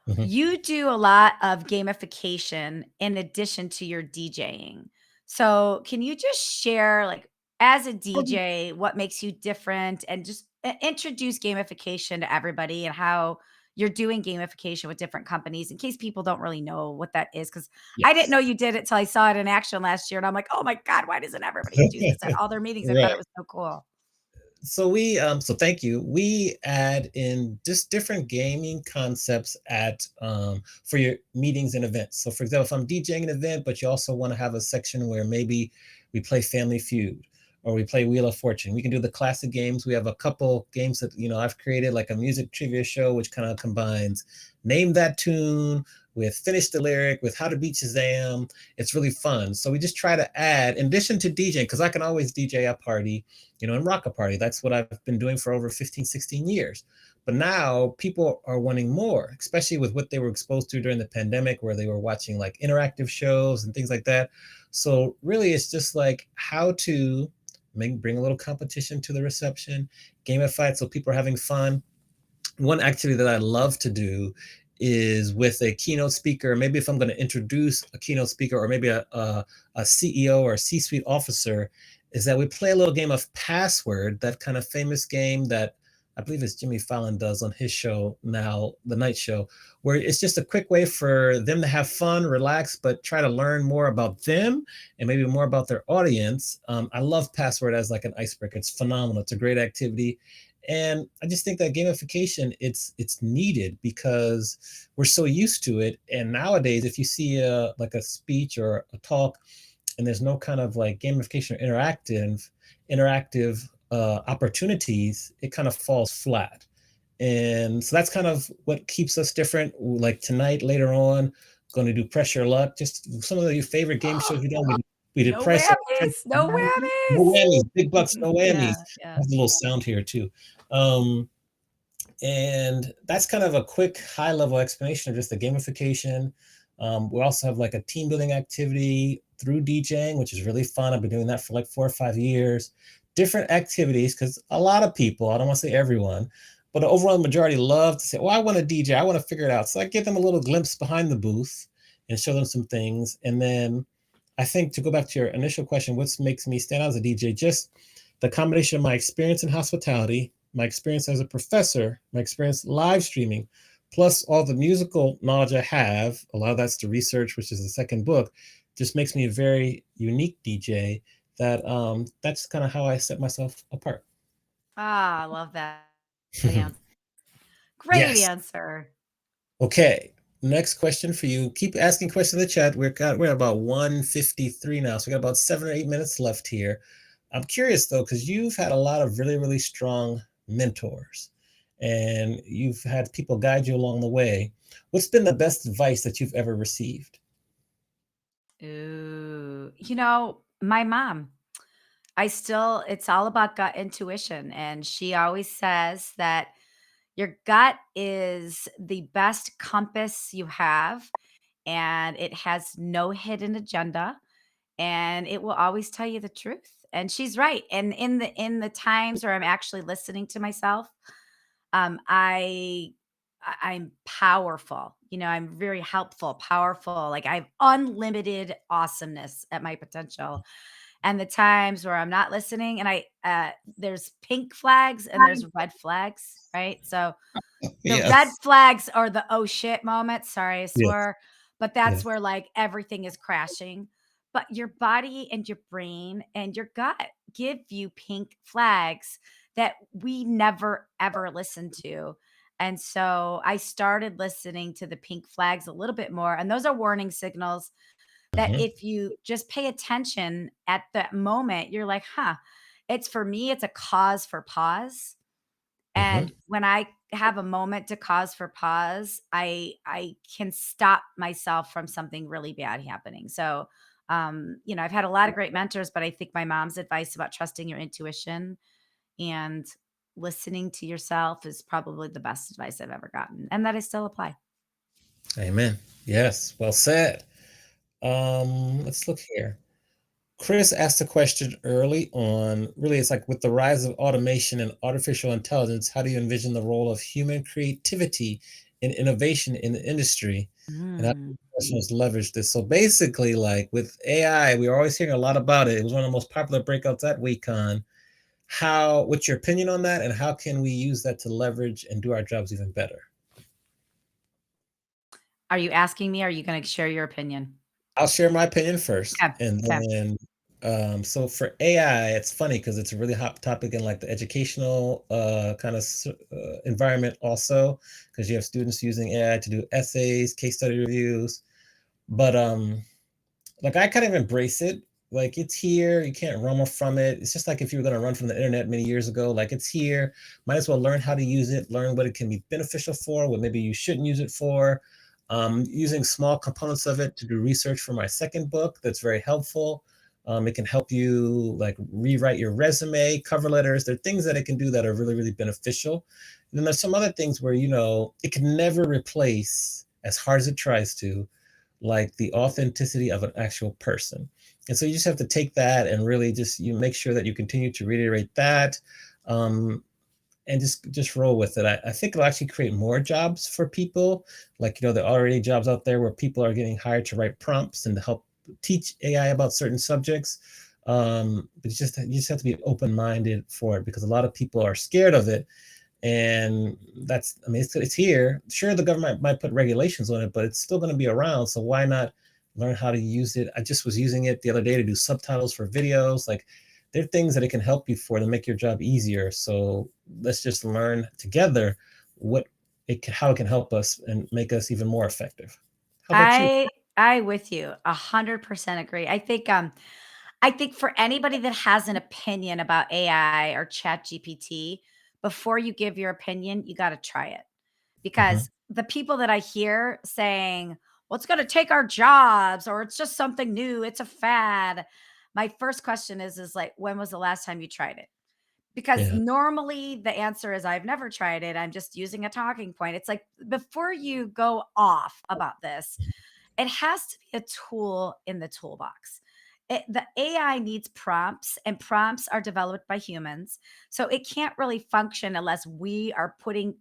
Mhm. You do a lot of gamification in addition to your DJing. So, can you just share, like, as a DJ, what makes you different and just introduce gamification to everybody and how you're doing gamification with different companies in case people don't really know what that is? Because I didn't Yes. know you did it till I saw it in action last year. And I'm like, oh my God, why doesn't everybody do this at all their meetings? I thought it Right. was so cool. So thank you. We add in just different gaming concepts at for your meetings and events. So for example, if I'm DJing an event, but you also want to have a section where maybe we play Family Feud or we play Wheel of Fortune. We can do the classic games. We have a couple games that I've created, like a music trivia show, which kind of combines name that tune with finish the lyric with how to beat Shazam. It's really fun. So we just try to add, in addition to DJing, because I can always DJ a party and rock a party. That's what I've been doing for over 15, 16 years. But now people are wanting more, especially with what they were exposed to during the pandemic, where they were watching like interactive shows and things like that. So really, it's just like how to bring a little competition to the reception, gamify it so people are having fun. One activity that I love to do is with a keynote speaker. Maybe if I'm going to introduce a keynote speaker or maybe a CEO or a C-suite officer, is that we play a little game of password, that kind of famous game that I believe it's Jimmy Fallon does on his show now, The Night Show, where it's just a quick way for them to have fun, relax, but try to learn more about them and maybe more about their audience. I love password as like an icebreaker. It's phenomenal. It's a great activity. And I just think that gamification, it's needed because we're so used to it. And nowadays, if you see a like a speech or a talk, and there's no kind of like gamification or interactive opportunities, it kind of falls flat. And so that's kind of what keeps us different. Like tonight, later on, going to do Press Your Luck. Just some of your favorite game shows we done. We did No Press Your whammies, no No whammies. whammies, big bucks, no whammies. Yeah, I yeah. have a little sound here too. Um, and that's kind of a quick high level explanation of just the gamification. We also have like a team building activity through DJing, which is really fun. I've been doing that for like 4 or 5 years. Different activities, because a lot of people, I don't want to say everyone, but the overall majority love to say, well, I want to DJ, I want to figure it out. So I give them a little glimpse behind the booth and show them some things. And then I think, to go back to your initial question, what makes me stand out as a DJ? Just the combination of my experience in hospitality, my experience as a professor, my experience live streaming, plus all the musical knowledge I have. A lot of that's the research, which is the second book, just makes me a very unique DJ. That's kind of how I set myself apart. Ah, I love that answer. Great Yes. answer. Okay. Next question for you. Keep asking questions in the chat. We're at about 153 now, so we got about 7 or 8 minutes left here. I'm curious though, because you've had a lot of really, really strong mentors, and you've had people guide you along the way. What's been the best advice that you've ever received? Ooh, my mom, it's all about gut intuition. And she always says that your gut is the best compass you have, and it has no hidden agenda, and it will always tell you the truth. And she's right. And in the times where I'm actually listening to myself, um, I I'm powerful. I'm very helpful, powerful. Like I have unlimited awesomeness at my potential. And the times where I'm not listening, and there's pink flags and there's red flags, right? So the red Yes. flags are the "oh shit" moments. Sorry, I Yes. swore, but that's Yes. where like everything is crashing. But your body and your brain and your gut give you pink flags that we never ever listen to. And so I started listening to the pink flags a little bit more. And those are warning signals that Hmm. if you just pay attention at that moment, you're like, huh, it's for me, it's a cause for pause. Hmm. And when I have a moment to cause for pause, I can stop myself from something really bad happening. So, I've had a lot of great mentors, but I think my mom's advice about trusting your intuition and listening to yourself is probably the best advice I've ever gotten, and that I still apply. Amen. Yes. Well said. Let's look here. Chris asked a question early on. Really, it's like, with the rise of automation and artificial intelligence, how do you envision the role of human creativity and innovation in the industry? And how do Mm. professionals leverage this? So basically, like with AI, we are always hearing a lot about it. It was one of the most popular breakouts at WeCon. What's your opinion on that? And how can we use that to leverage and do our jobs even better? Are you asking me? Or are you going to share your opinion? I'll share my opinion first, Okay. and Okay. then, so for AI, it's funny because it's a really hot topic in like the educational kind of environment also, because you have students using AI to do essays, case study reviews. But like I kind of embrace it. Like it's here, you can't run from it. It's just like if you were going to run from the internet many years ago, like it's here. Might as well learn how to use it, learn what it can be beneficial for, what maybe you shouldn't use it for. Using small components of it to do research for my second book, that's very helpful. It can help you like rewrite your resume, cover letters. There are things that it can do that are really, really beneficial. And then there's some other things where, it can never replace, as hard as it tries to, like the authenticity of an actual person. And so you just have to take that and really just you make sure that you continue to reiterate that, um, and just roll with it. I think it'll actually create more jobs for people. Like, there are already jobs out there where people are getting hired to write prompts and to help teach AI about certain subjects. But you just have to be open minded for it, because a lot of people are scared of it. And I mean, it's here. Sure, the government might put regulations on it, but it's still going to be around. So why not learn how to use it? I just was using it the other day to do subtitles for videos. Like, There are things that it can help you for to make your job easier. So let's just learn together what how it can help us and make us even more effective. How about you? I with you 100% agree. I think for anybody that has an opinion about AI or Chat GPT, before you give your opinion, you got to try it. Mhm. Because the people that I hear saying, well, it's going to take our jobs or it's just something new, it's a fad. My first question is like, when was the last time you tried it? Because Yeah. normally the answer is I've never tried it. I'm just using a talking point. It's like before you go off about this, it has to be a tool in the toolbox. The AI needs prompts, and prompts are developed by humans. So it can't really function unless we are putting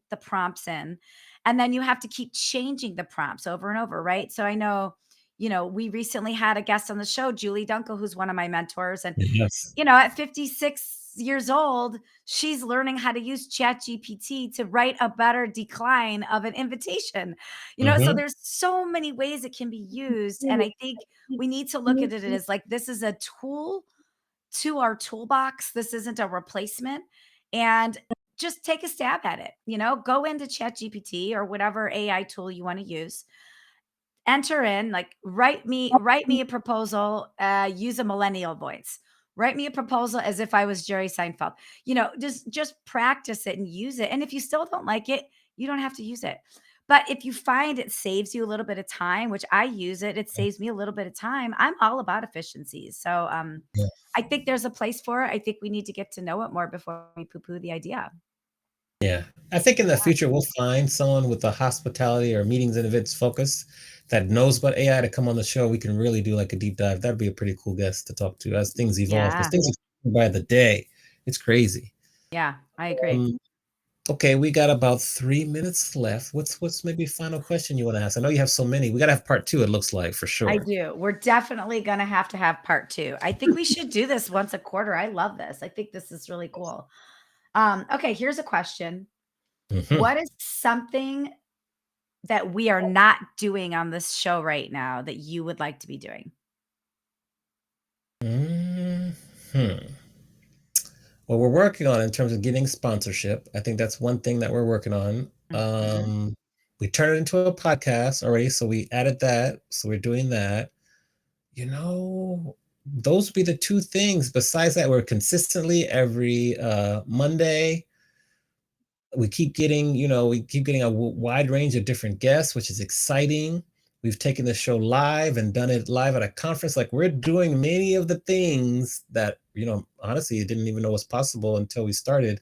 the prompts in. And then you have to keep changing the prompts over and over, right? So I know, we recently had a guest on the show, Julie Dunkel, who's one of my mentors. And Yes. at 56 years old, she's learning how to use ChatGPT to write a better decline of an invitation. So Mhm. there's so many ways it can be used. And I think we need to look at it as like this is a tool to our toolbox. This isn't a replacement. And just take a stab at it. Go into ChatGPT or whatever AI tool you want to use, enter in, like, write me a proposal, use a millennial voice. Write me a proposal as if I was Jerry Seinfeld. Just practice it and use it. And if you still don't like it, you don't have to use it. But if you find it saves you a little bit of time, which I use it, it saves me a little bit of time. I'm all about efficiencies. So Yeah. I think there's a place for it. I think we need to get to know it more before we poo-poo the idea. Yeah. I think in the future we'll find someone with a hospitality or meetings and events focus that knows about AI to come on the show. We can really do like a deep dive. That'd be a pretty cool guest to talk to as things evolve because Yeah. things are by the day. It's crazy. Yeah, I agree. Um, okay, we got about 3 minutes left. What's maybe a final question you want to ask? I know you have so many. We gotta have part two, it looks like for I sure. do. We're definitely gonna have to have part 2. I think we should do this once a quarter. I love this. I think this is really cool. Okay, here's a question. Mhm. What is something that we are not doing on this show right now that you would like to be doing? Mhm. Well, we're working on in terms of getting sponsorship. I think that's one thing that we're working on. Mhm. We turned it into a podcast already, so we added that. So we're doing that. You know, those would be the two things. Besides that, we're consistently every Monday. We keep getting a wide range of different guests, which is exciting. We've taken the show live and done it live at a conference. Like we're doing many of the things that, honestly, I didn't even know was possible until we started.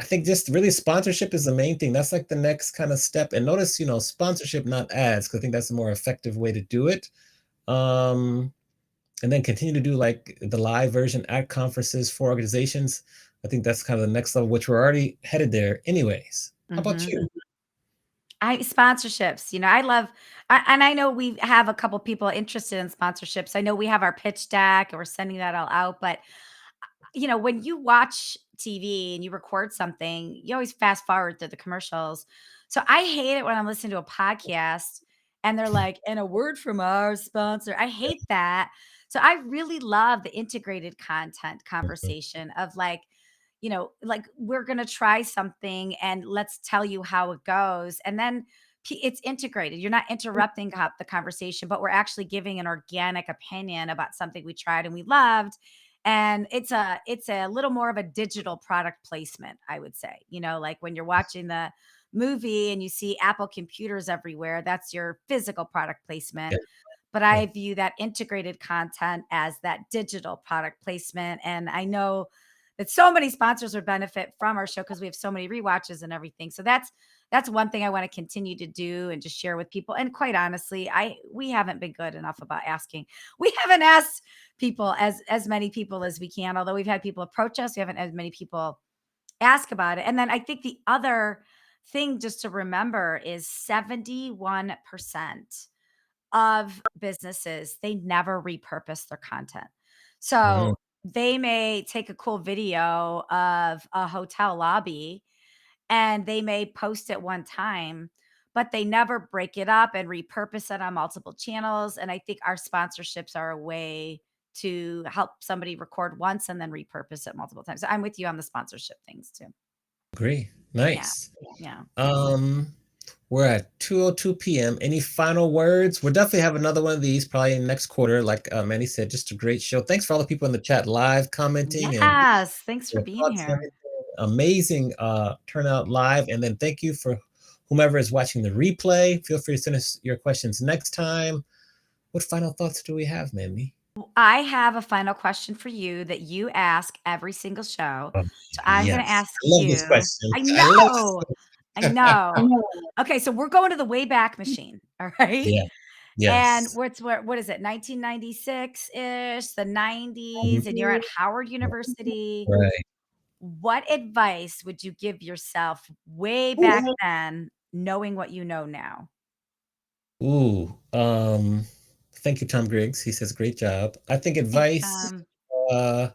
I think just really sponsorship is the main thing. That's like the next kind of step. And notice, sponsorship, not ads, because I think that's a more effective way to do it. Um, and then continue to do like the live version at conferences for organizations. I think that's kind of the next level, which we're already headed there anyways. How about Mhm. you? I sponsorships, and I know we have a couple people interested in sponsorships. I know we have our pitch deck and we're sending that all out, but when you watch TV and you record something, you always fast forward through the commercials. So I hate it when I'm listening to a podcast and they're like, and a word from our sponsor. I hate that. So I really love the integrated content Mhm. conversation of like we're going to try something and let's tell you how it goes. And then it's integrated. You're not interrupting the conversation, but we're actually giving an organic opinion about something we tried and we loved, and it's a little more of a digital product placement, I would say. Like when you're watching the movie and you see Apple computers everywhere, that's your physical product placement. Yeah, But yeah, I view that integrated content as that digital product placement. And I know that so many sponsors would benefit from our show because we have so many rewatches and everything. So that's one thing I want to continue to do and just share with people. And quite honestly, I we haven't been good enough about asking. We haven't asked people as many people as we can. Although we've had people approach us, we haven't had many people ask about it. And then I think the other thing just to remember is 71% of businesses, they never repurpose their content. mhm, So they may take a cool video of a hotel lobby and they may post it one time, but they never break it up and repurpose it on multiple channels. And I think our sponsorships are a way to help somebody record once and then repurpose it multiple times. So I'm with you on the sponsorship things too. Agree. Yeah. Nice. Yeah. Um, we're at 2:02 p.m. Any final words? We'll definitely have another one of these probably in next quarter. Like Manny said, just a great show. Thanks for all the people in the chat live commenting and Yes. Thanks for your being thoughts and here. everything. Amazing turnout live. And then thank you for whomever is watching the replay. Feel free to send us your questions next time. What final thoughts do we have, Mandy? I have a final question for you that you ask every single show. Oh, So I'm going to yes. ask I love this you. question. I I love this know. I question. know. Okay, so we're going to the Wayback Machine, all right? Yeah. And Yes. what is it? 1996-ish, the 90s, and you're Mhm. at Howard University. Right. What advice would you give yourself way back then, knowing what you know now? Ooh, thank you, Tom Griggs. He says, great job. I think Thanks, advice uh,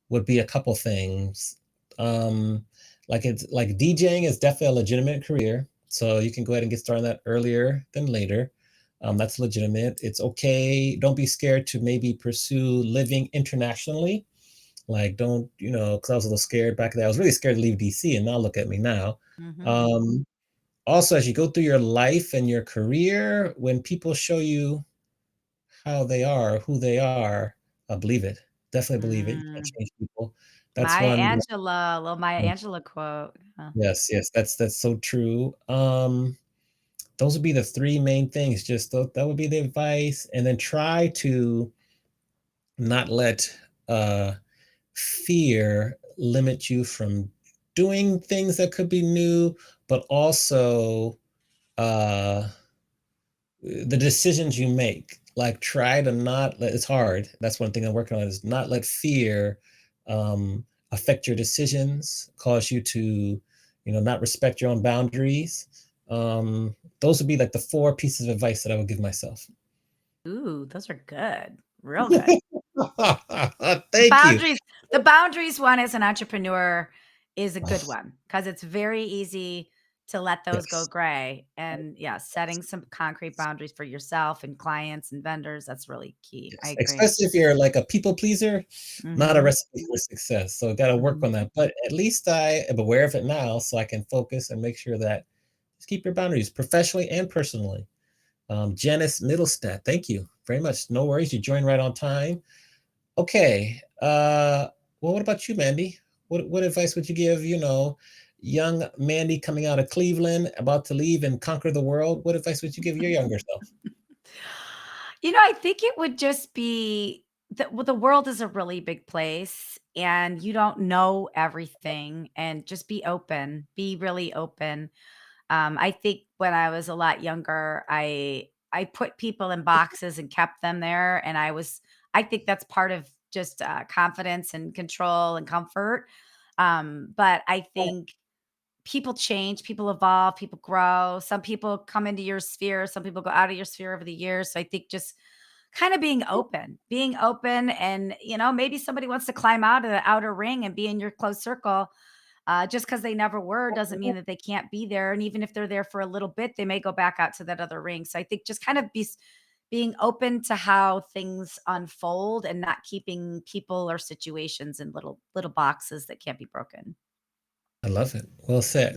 would be a couple things. Um, like it's like DJing is definitely a legitimate career. So you can go ahead and get started on that earlier than later. That's legitimate. It's okay. Don't be scared to maybe pursue living internationally. Like, don't, because I was a little scared back then. I was really scared to leave DC, and now look at me now. Mhm. Um, Also, as you go through your life and your career, when people show you how they are, who they are, believe it. Definitely believe it. You can Mm. change people. That's Maya one. Angelou, little Maya Yeah. Angelou quote. Yes, yes, that's so true. Those would be the three main things. Just that would be the advice, and then try to not let fear limit you from doing things that could be new, but also uh the decisions you make, like try to not let it's hard. That's one thing I'm working on is not let fear affect your decisions, cause you to, not respect your own boundaries. Those would be like the four pieces of advice that I would give myself. Ooh, those are good. Real good. Thank you. Boundaries the boundaries one as an entrepreneur is a good one because it's very easy to let those go Yes. gray, and, yeah, setting some concrete boundaries for yourself and clients and vendors, that's really key. I Yes, agree. especially if you're like a people pleaser, not a Mhm, recipe for success. So gotta work mhm. on that. But at least I am aware of it now so I can focus and make sure that just keep your boundaries professionally and personally. Janice Middlestat, thank you very much. No worries, you joined right on time. Okay. Well, what about you, Mandy? What advice would you give, young Mandy coming out of Cleveland, about to leave and conquer the world? What advice would you give your younger self? I think it would just be that the world is a really big place and you don't know everything, and just be open, be really open. I think when I was a lot younger, I put people in boxes and kept them there, and I think that's part of just confidence and control and comfort. But I think people change, people evolve, people grow. Some people come into your sphere, some people go out of your sphere over the years. So I think just kind of being open, and maybe somebody wants to climb out of the outer ring and be in your close circle. Just because they never were doesn't mean that they can't be there. And even if they're there for a little bit, they may go back out to that other ring. So I think just kind of being open to how things unfold and not keeping people or situations in little boxes that can't be broken. I love it. Well said.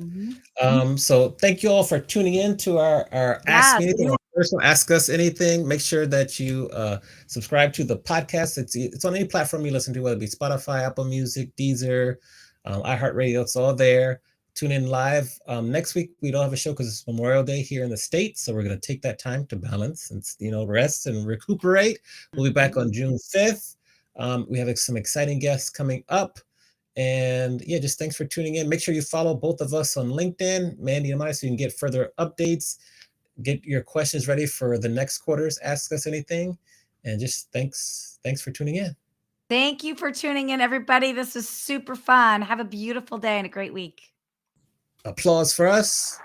Mhm. So thank you all for tuning in to our Ask Yes. Me Anything, our personal Ask Us Anything. Make sure that you subscribe to the podcast. It's on any platform you listen to, whether it be Spotify, Apple Music, Deezer, iHeartRadio. It's all there. Tune in live. Next week we don't have a show because it's Memorial Day here in the States, so we're going to take that time to balance and rest and recuperate. We'll be back Mhm. on June 5th. We have some exciting guests coming up. And yeah, just thanks for tuning in. Make sure you follow both of us on LinkedIn, Mandy and I, so you can get further updates, get your questions ready for the next quarter's Ask Us Anything. And just thanks for tuning in. Thank you for tuning in, everybody. This was super fun. Have a beautiful day and a great week. Applause for us.